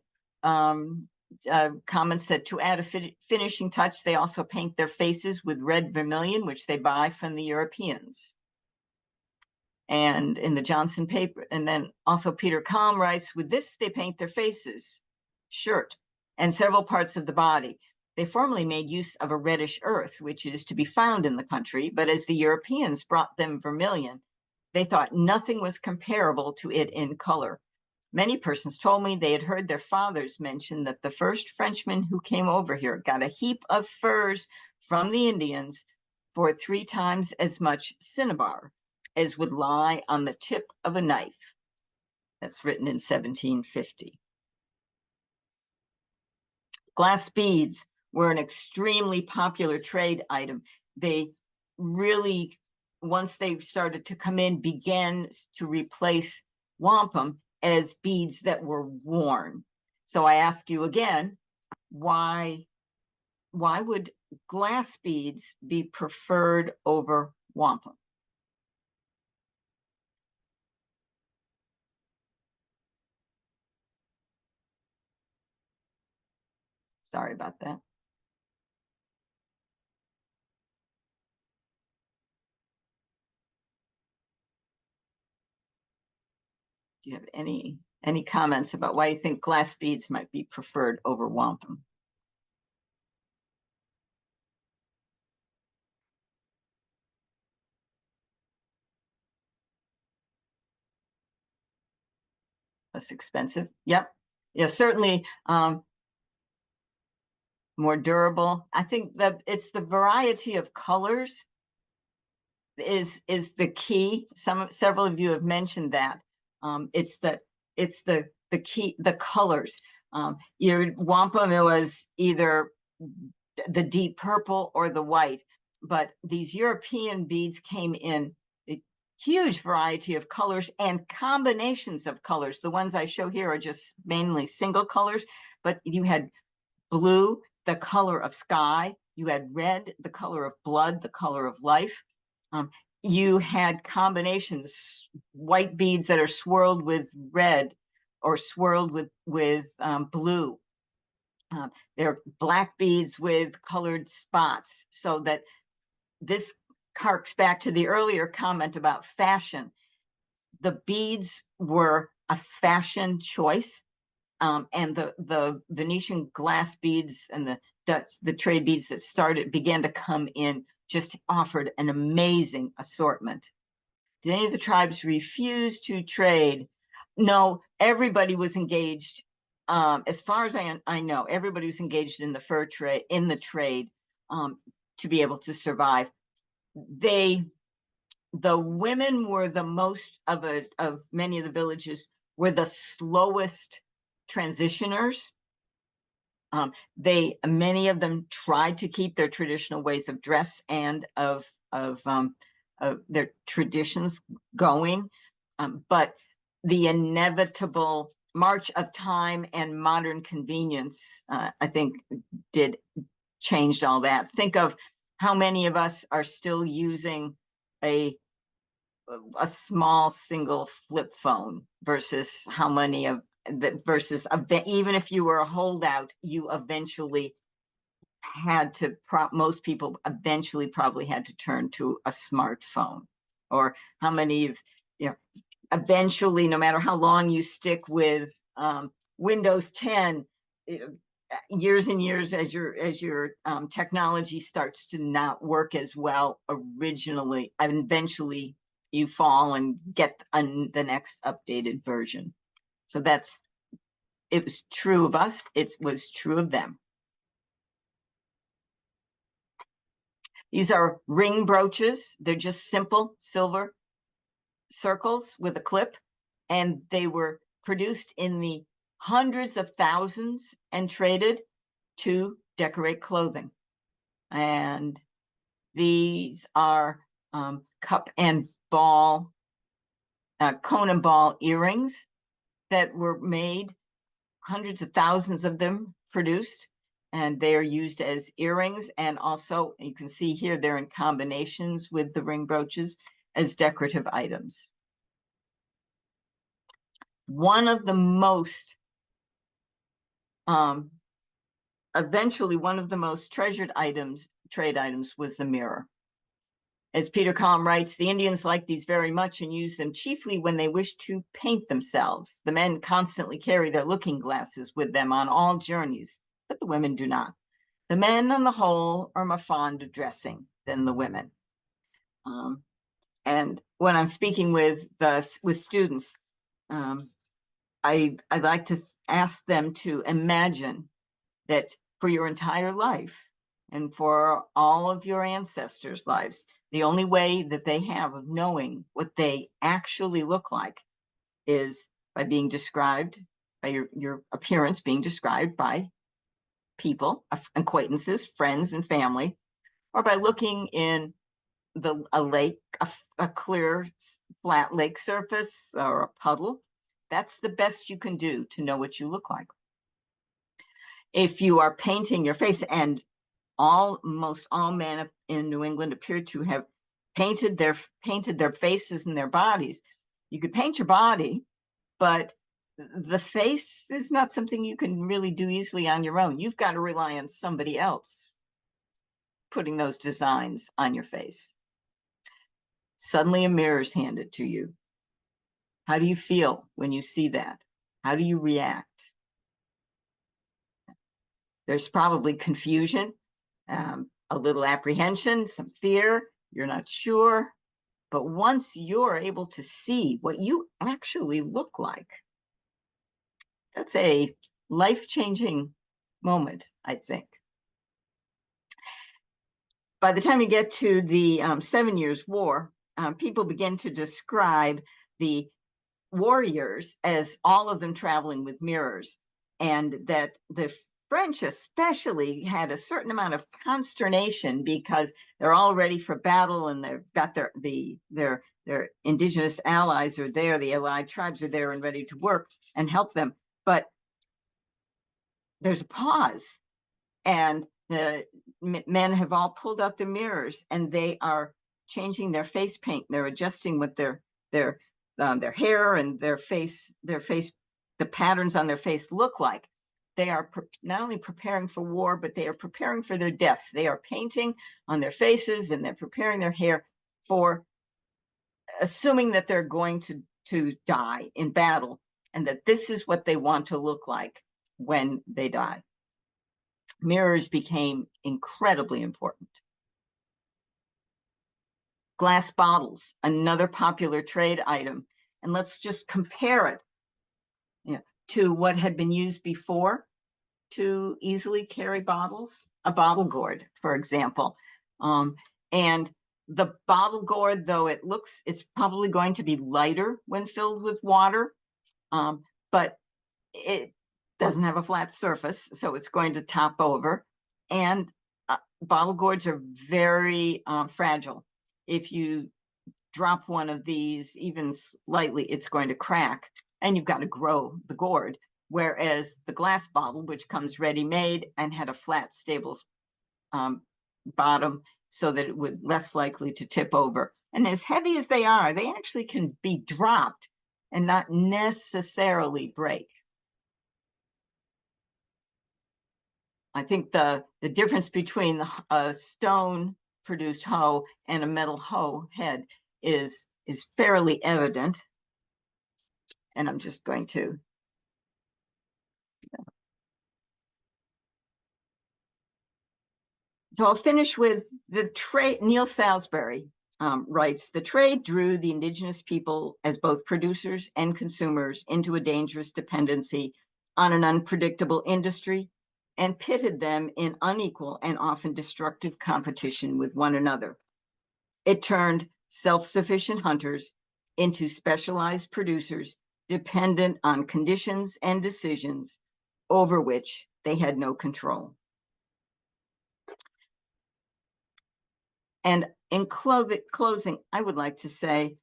comments that to add a finishing touch, they also paint their faces with red vermilion, which they buy from the Europeans. And in the Johnson paper, and then also Peter Kalm writes, with this, they paint their faces, shirt, and several parts of the body. They formerly made use of a reddish earth, which is to be found in the country, but as the Europeans brought them vermilion, they thought nothing was comparable to it in color. Many persons told me they had heard their fathers mention that the first Frenchman who came over here got a heap of furs from the Indians for 3 times as much cinnabar as would lie on the tip of a knife. That's written in 1750. Glass beads were an extremely popular trade item. They really, once they started to come in, began to replace wampum as beads that were worn. So I ask you again, why would glass beads be preferred over wampum? Sorry about that. Do you have any comments about why you think glass beads might be preferred over wampum? Less expensive? Yep. Yeah, certainly more durable. I think that it's the variety of colors is the key. Several of you have mentioned that. It's the key, the colors. Your wampum, it was either the deep purple or the white, but these European beads came in a huge variety of colors and combinations of colors. The ones I show here are just mainly single colors, but you had blue, the color of sky, you had red, the color of blood, the color of life. You had combinations, white beads that are swirled with red or swirled with blue. They're black beads with colored spots, so that this harks back to the earlier comment about fashion. The beads were a fashion choice, and the Venetian glass beads and the trade beads that began to come in just offered an amazing assortment. Did any of the tribes refuse to trade? No, everybody was engaged. As far as I know, everybody was engaged in the fur trade, to be able to survive. The women were the most of many of the villages were the slowest transitioners. Many of them tried to keep their traditional ways of dress and of their traditions going, but the inevitable march of time and modern convenience, I think, changed all that. Think of how many of us are still using a small single flip phone versus how many of that versus even if you were a holdout, you eventually had to most people eventually probably had to turn to a smartphone. Or how many of eventually, no matter how long you stick with Windows 10, years and years as your technology starts to not work as well originally, eventually you fall and get the next updated version. So it was true of us. It was true of them. These are ring brooches. They're just simple silver circles with a clip, and they were produced in the hundreds of thousands and traded to decorate clothing. And these are cup and ball, cone and ball earrings that were made, hundreds of thousands of them produced, and they are used as earrings. And also, you can see here, they're in combinations with the ring brooches as decorative items. One of the most, eventually one of the most treasured trade items was the mirror. As Peter Kalm writes, the Indians liked these very much and used them chiefly when they wished to paint themselves. The men constantly carry their looking glasses with them on all journeys, but the women do not. The men, on the whole, are more fond of dressing than the women. And when I'm speaking with students, I like to ask them to imagine that for your entire life and for all of your ancestors' lives, the only way that they have of knowing what they actually look like is by being described, by your appearance being described by people, acquaintances, friends, and family, or by looking in a lake, a clear, flat lake surface or a puddle. That's the best you can do to know what you look like. If you are painting your face, and almost all men in New England appear to have painted their faces and their bodies. You could paint your body, but the face is not something you can really do easily on your own. You've got to rely on somebody else putting those designs on your face. Suddenly a mirror is handed to you. How do you feel when you see that? How do you react? There's probably confusion, a little apprehension, some fear. You're not sure. But once you're able to see what you actually look like, that's a life-changing moment, I think. By the time you get to the 7 Years' War, people begin to describe the warriors as all of them traveling with mirrors, and that the French especially had a certain amount of consternation because they're all ready for battle and they've got their indigenous allies are there, the allied tribes are there and ready to work and help them. But there's a pause, and the men have all pulled out their mirrors and they are changing their face paint. They're adjusting what their hair and their face, the patterns on their face look like. They are not only preparing for war, but they are preparing for their death. They are painting on their faces and they're preparing their hair for assuming that they're going to die in battle, and that this is what they want to look like when they die. Mirrors became incredibly important. Glass bottles, another popular trade item. And let's just compare it to what had been used before to easily carry bottles, a bottle gourd, for example. And the bottle gourd, though it's probably going to be lighter when filled with water, but doesn't have a flat surface, so it's going to top over. And bottle gourds are very fragile. If you drop one of these even slightly, it's going to crack, and you've got to grow the gourd. Whereas the glass bottle, which comes ready-made and had a flat, stable bottom, so that it would less likely to tip over. And as heavy as they are, they actually can be dropped and not necessarily break. I think the difference between a stone produced hoe and a metal hoe head is fairly evident. And I'm just going to so I'll finish with the trade. Neil Salisbury writes, the trade drew the indigenous people as both producers and consumers into a dangerous dependency on an unpredictable industry and pitted them in unequal and often destructive competition with one another. It turned self-sufficient hunters into specialized producers dependent on conditions and decisions over which they had no control. And in closing, I would like to say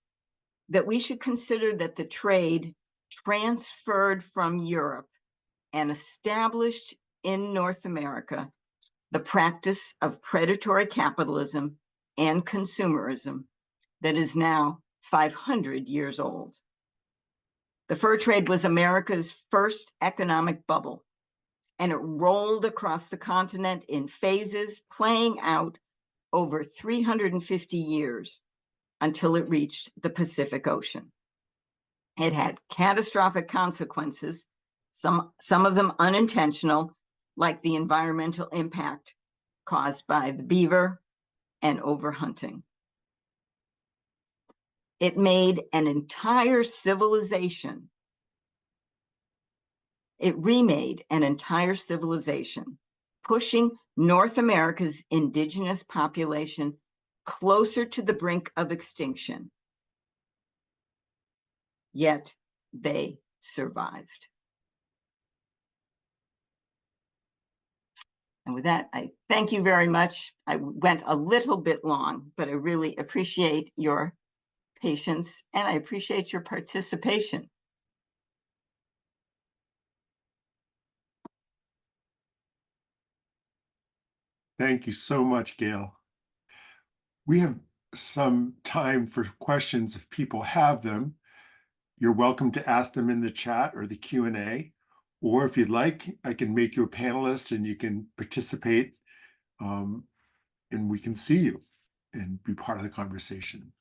that we should consider that the trade transferred from Europe and established in North America the practice of predatory capitalism and consumerism that is now 500 years old. The fur trade was America's first economic bubble, and it rolled across the continent in phases, playing out over 350 years until it reached the Pacific Ocean. It had catastrophic consequences, some of them unintentional, like the environmental impact caused by the beaver and overhunting. It made an entire civilization. It remade an entire civilization, pushing North America's indigenous population closer to the brink of extinction. Yet they survived. And with that, I thank you very much. I went a little bit long, but I really appreciate your patience and I appreciate your participation. Thank you so much, Gail. We have some time for questions if people have them. You're welcome to ask them in the chat or the Q&A, or if you'd like, I can make you a panelist and you can participate and we can see you and be part of the conversation.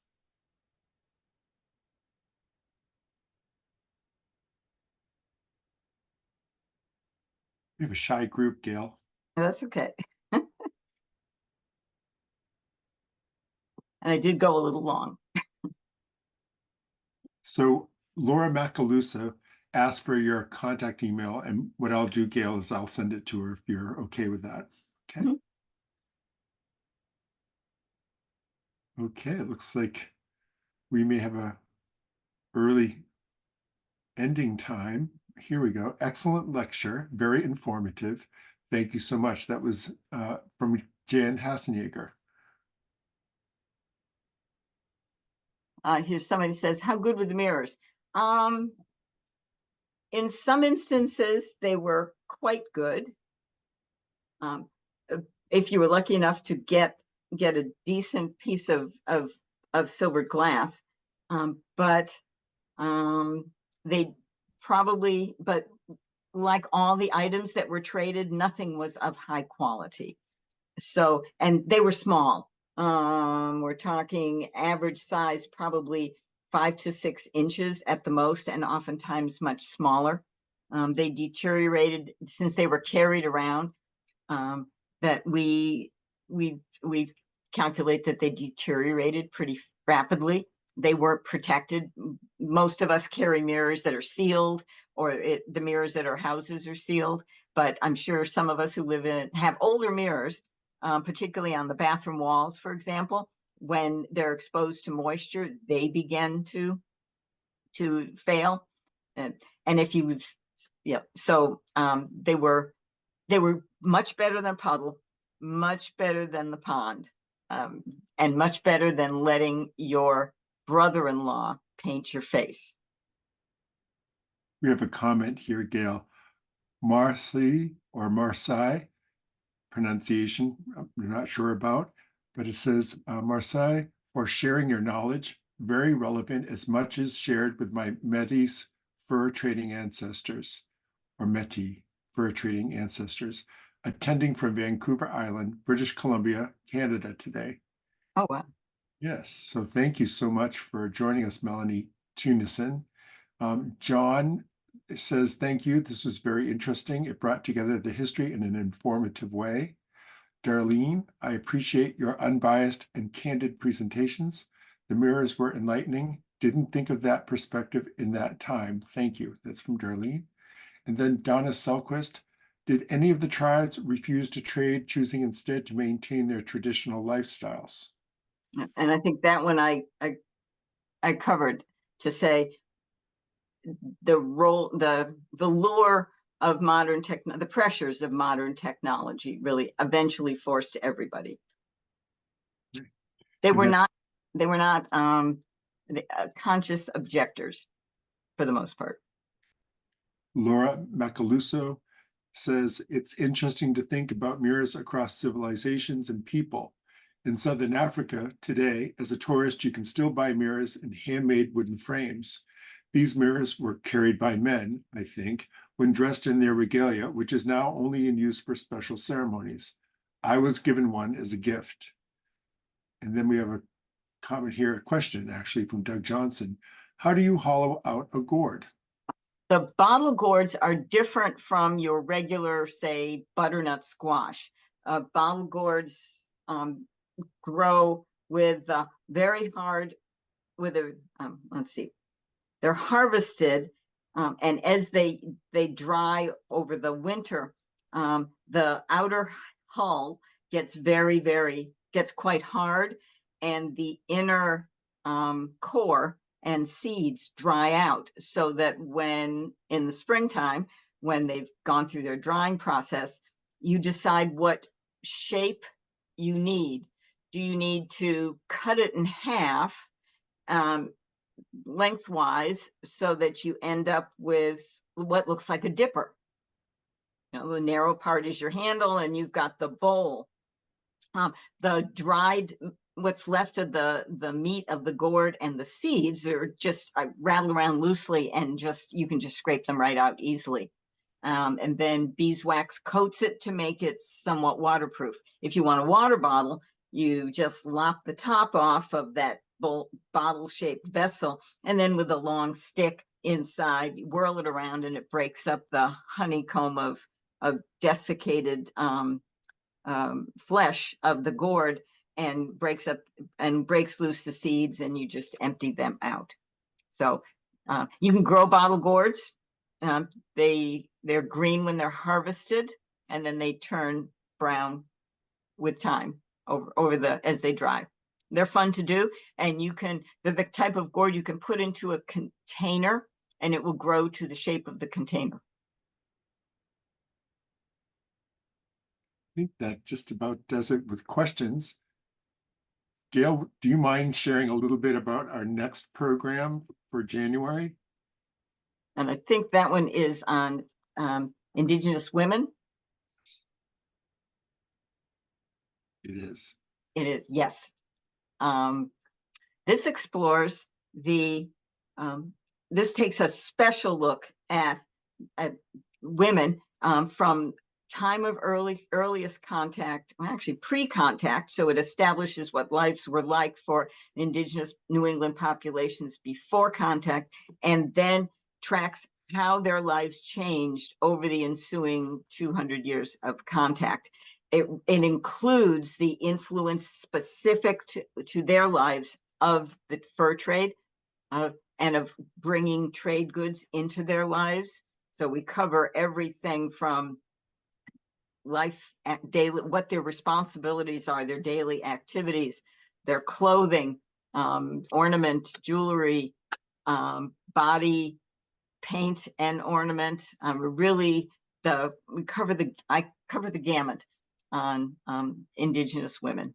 We have a shy group, Gail. That's okay. And I did go a little long. So Laura Macalusa asked for your contact email, and what I'll do, Gail, is I'll send it to her if you're okay with that. Okay. Mm-hmm. Okay, it looks like we may have a early ending time. Here we go. Excellent lecture, very informative. Thank you so much. That was from Jan Hassenjager. Here's somebody says, how good were the mirrors? In some instances, they were quite good. If you were lucky enough to get a decent piece of silvered glass, but they probably, but like all the items that were traded, nothing was of high quality. So, and they were small. We're talking average size, probably 5 to 6 inches at the most, and oftentimes much smaller. They deteriorated since they were carried around. That we calculate that they deteriorated pretty rapidly. They weren't protected. Most of us carry mirrors that are sealed, or the mirrors at our houses are sealed. But I'm sure some of us who live in have older mirrors. Particularly on the bathroom walls, for example, when they're exposed to moisture, they begin to fail. And if you've Yeah. So they were much better than puddle, much better than the pond, and much better than letting your brother-in-law paint your face. We have a comment here, Gail. Marseille or Marseille pronunciation, we're not sure about, but it says Marseille for sharing your knowledge, very relevant as much as shared with my Métis fur trading ancestors, or Métis fur trading ancestors, attending from Vancouver Island, British Columbia, Canada today. Oh, wow. Yes, so thank you so much for joining us, Melanie Tunison. John says, thank you. This was very interesting. It brought together the history in an informative way. Darlene, I appreciate your unbiased and candid presentations. The mirrors were enlightening. Didn't think of that perspective in that time. Thank you. That's from Darlene. And then Donna Selquist, did any of the tribes refuse to trade, choosing instead to maintain their traditional lifestyles? And I think that one I covered, to say the role, the lure of modern the pressures of modern technology really eventually forced everybody. They were not conscious objectors for the most part. Laura Macaluso says, it's interesting to think about mirrors across civilizations and people. In Southern Africa today, as a tourist, you can still buy mirrors in handmade wooden frames. These mirrors were carried by men, I think, when dressed in their regalia, which is now only in use for special ceremonies. I was given one as a gift. And then we have a comment here, a question actually from Doug Johnson. How do you hollow out a gourd? The bottle gourds are different from your regular, say, butternut squash. Bottle gourds grow with very hard, with a, let's see, they're harvested, and as they dry over the winter, the outer hull gets gets quite hard, and the inner core and seeds dry out, so that when in the springtime, when they've gone through their drying process, you decide what shape you need. Do you need to cut it in half lengthwise so that you end up with what looks like a dipper? You know, the narrow part is your handle, and you've got the bowl. The dried, what's left of the meat of the gourd and the seeds are just rattle around loosely, and you can just scrape them right out easily. And then beeswax coats it to make it somewhat waterproof. If you want a water bottle, you just lop the top off of that bottle-shaped vessel, and then with a long stick inside, you whirl it around, and it breaks up the honeycomb of desiccated flesh of the gourd, and breaks loose the seeds, and you just empty them out. So you can grow bottle gourds. They're green when they're harvested, and then they turn brown with time as they dry. They're fun to do, and they're the type of gourd you can put into a container, and it will grow to the shape of the container. I think that just about does it with questions. Gail, do you mind sharing a little bit about our next program for January? And I think that one is on Indigenous women. It is. It is, yes. This explores this takes a special look at women from time of earliest contact, well, actually pre-contact. So it establishes what lives were like for Indigenous New England populations before contact, and then tracks how their lives changed over the ensuing 200 years of contact. It includes the influence specific to their lives of the fur trade, and of bringing trade goods into their lives. So we cover everything from life at daily, what their responsibilities are, their daily activities, their clothing, ornament, jewelry, body paint and ornament. I cover the gamut on Indigenous women.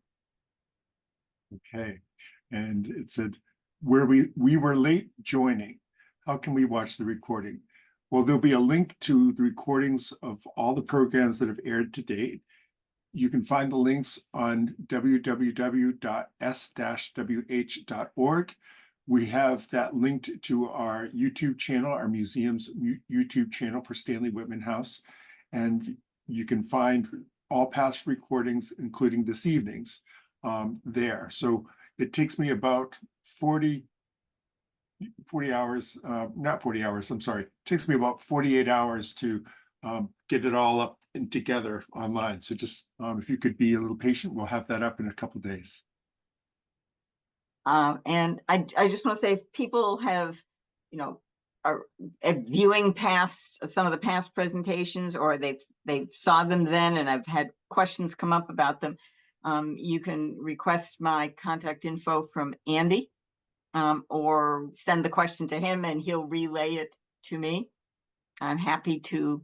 Okay. And it said, where we were late joining. How can we watch the recording? Well, there'll be a link to the recordings of all the programs that have aired to date. You can find the links on www.s-wh.org. We have that linked to our YouTube channel, our museum's YouTube channel for Stanley-Whitman House. And you can find all past recordings, including this evening's, there. So it takes me about 40 hours, not 40 hours, I'm sorry. It takes me about 48 hours to get it all up and together online. So just if you could be a little patient, we'll have that up in a couple of days. And I just want to say, if people have, are viewing past some of the past presentations, or they saw them then and I've had questions come up about them, you can request my contact info from Andy, or send the question to him and he'll relay it to me. I'm happy to,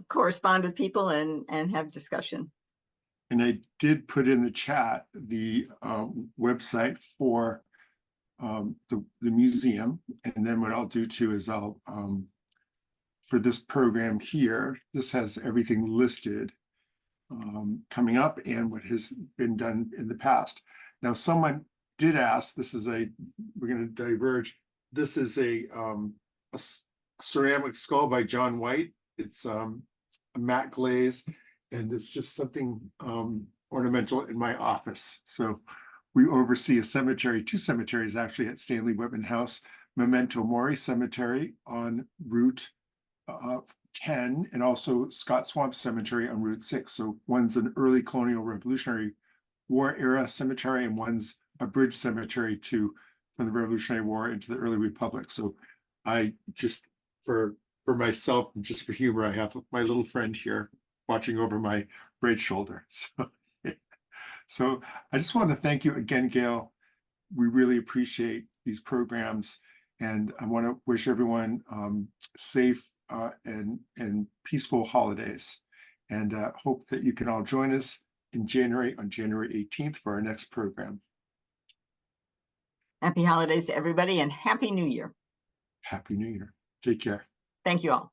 correspond with people and have discussion. And I did put in the chat the website for the museum. And then what I'll do too is I'll, for this program here, this has everything listed coming up and what has been done in the past. Now, someone did ask, we're going to diverge. This is a ceramic skull by John White. It's a matte glaze, and it's just something ornamental in my office. So we oversee two cemeteries actually at Stanley-Whitman House, Memento Mori Cemetery on Route 10, and also Scott Swamp Cemetery on Route 6. So one's an early colonial Revolutionary War era cemetery, and one's a bridge cemetery from the Revolutionary War into the early Republic. So I just, for myself and just for humor, I have my little friend here watching over my right shoulder. So I just want to thank you again, Gail. We really appreciate these programs, and I want to wish everyone safe and peaceful holidays, and hope that you can all join us on January 18th for our next program. Happy holidays to everybody and Happy New Year. Happy New Year. Take care. Thank you all.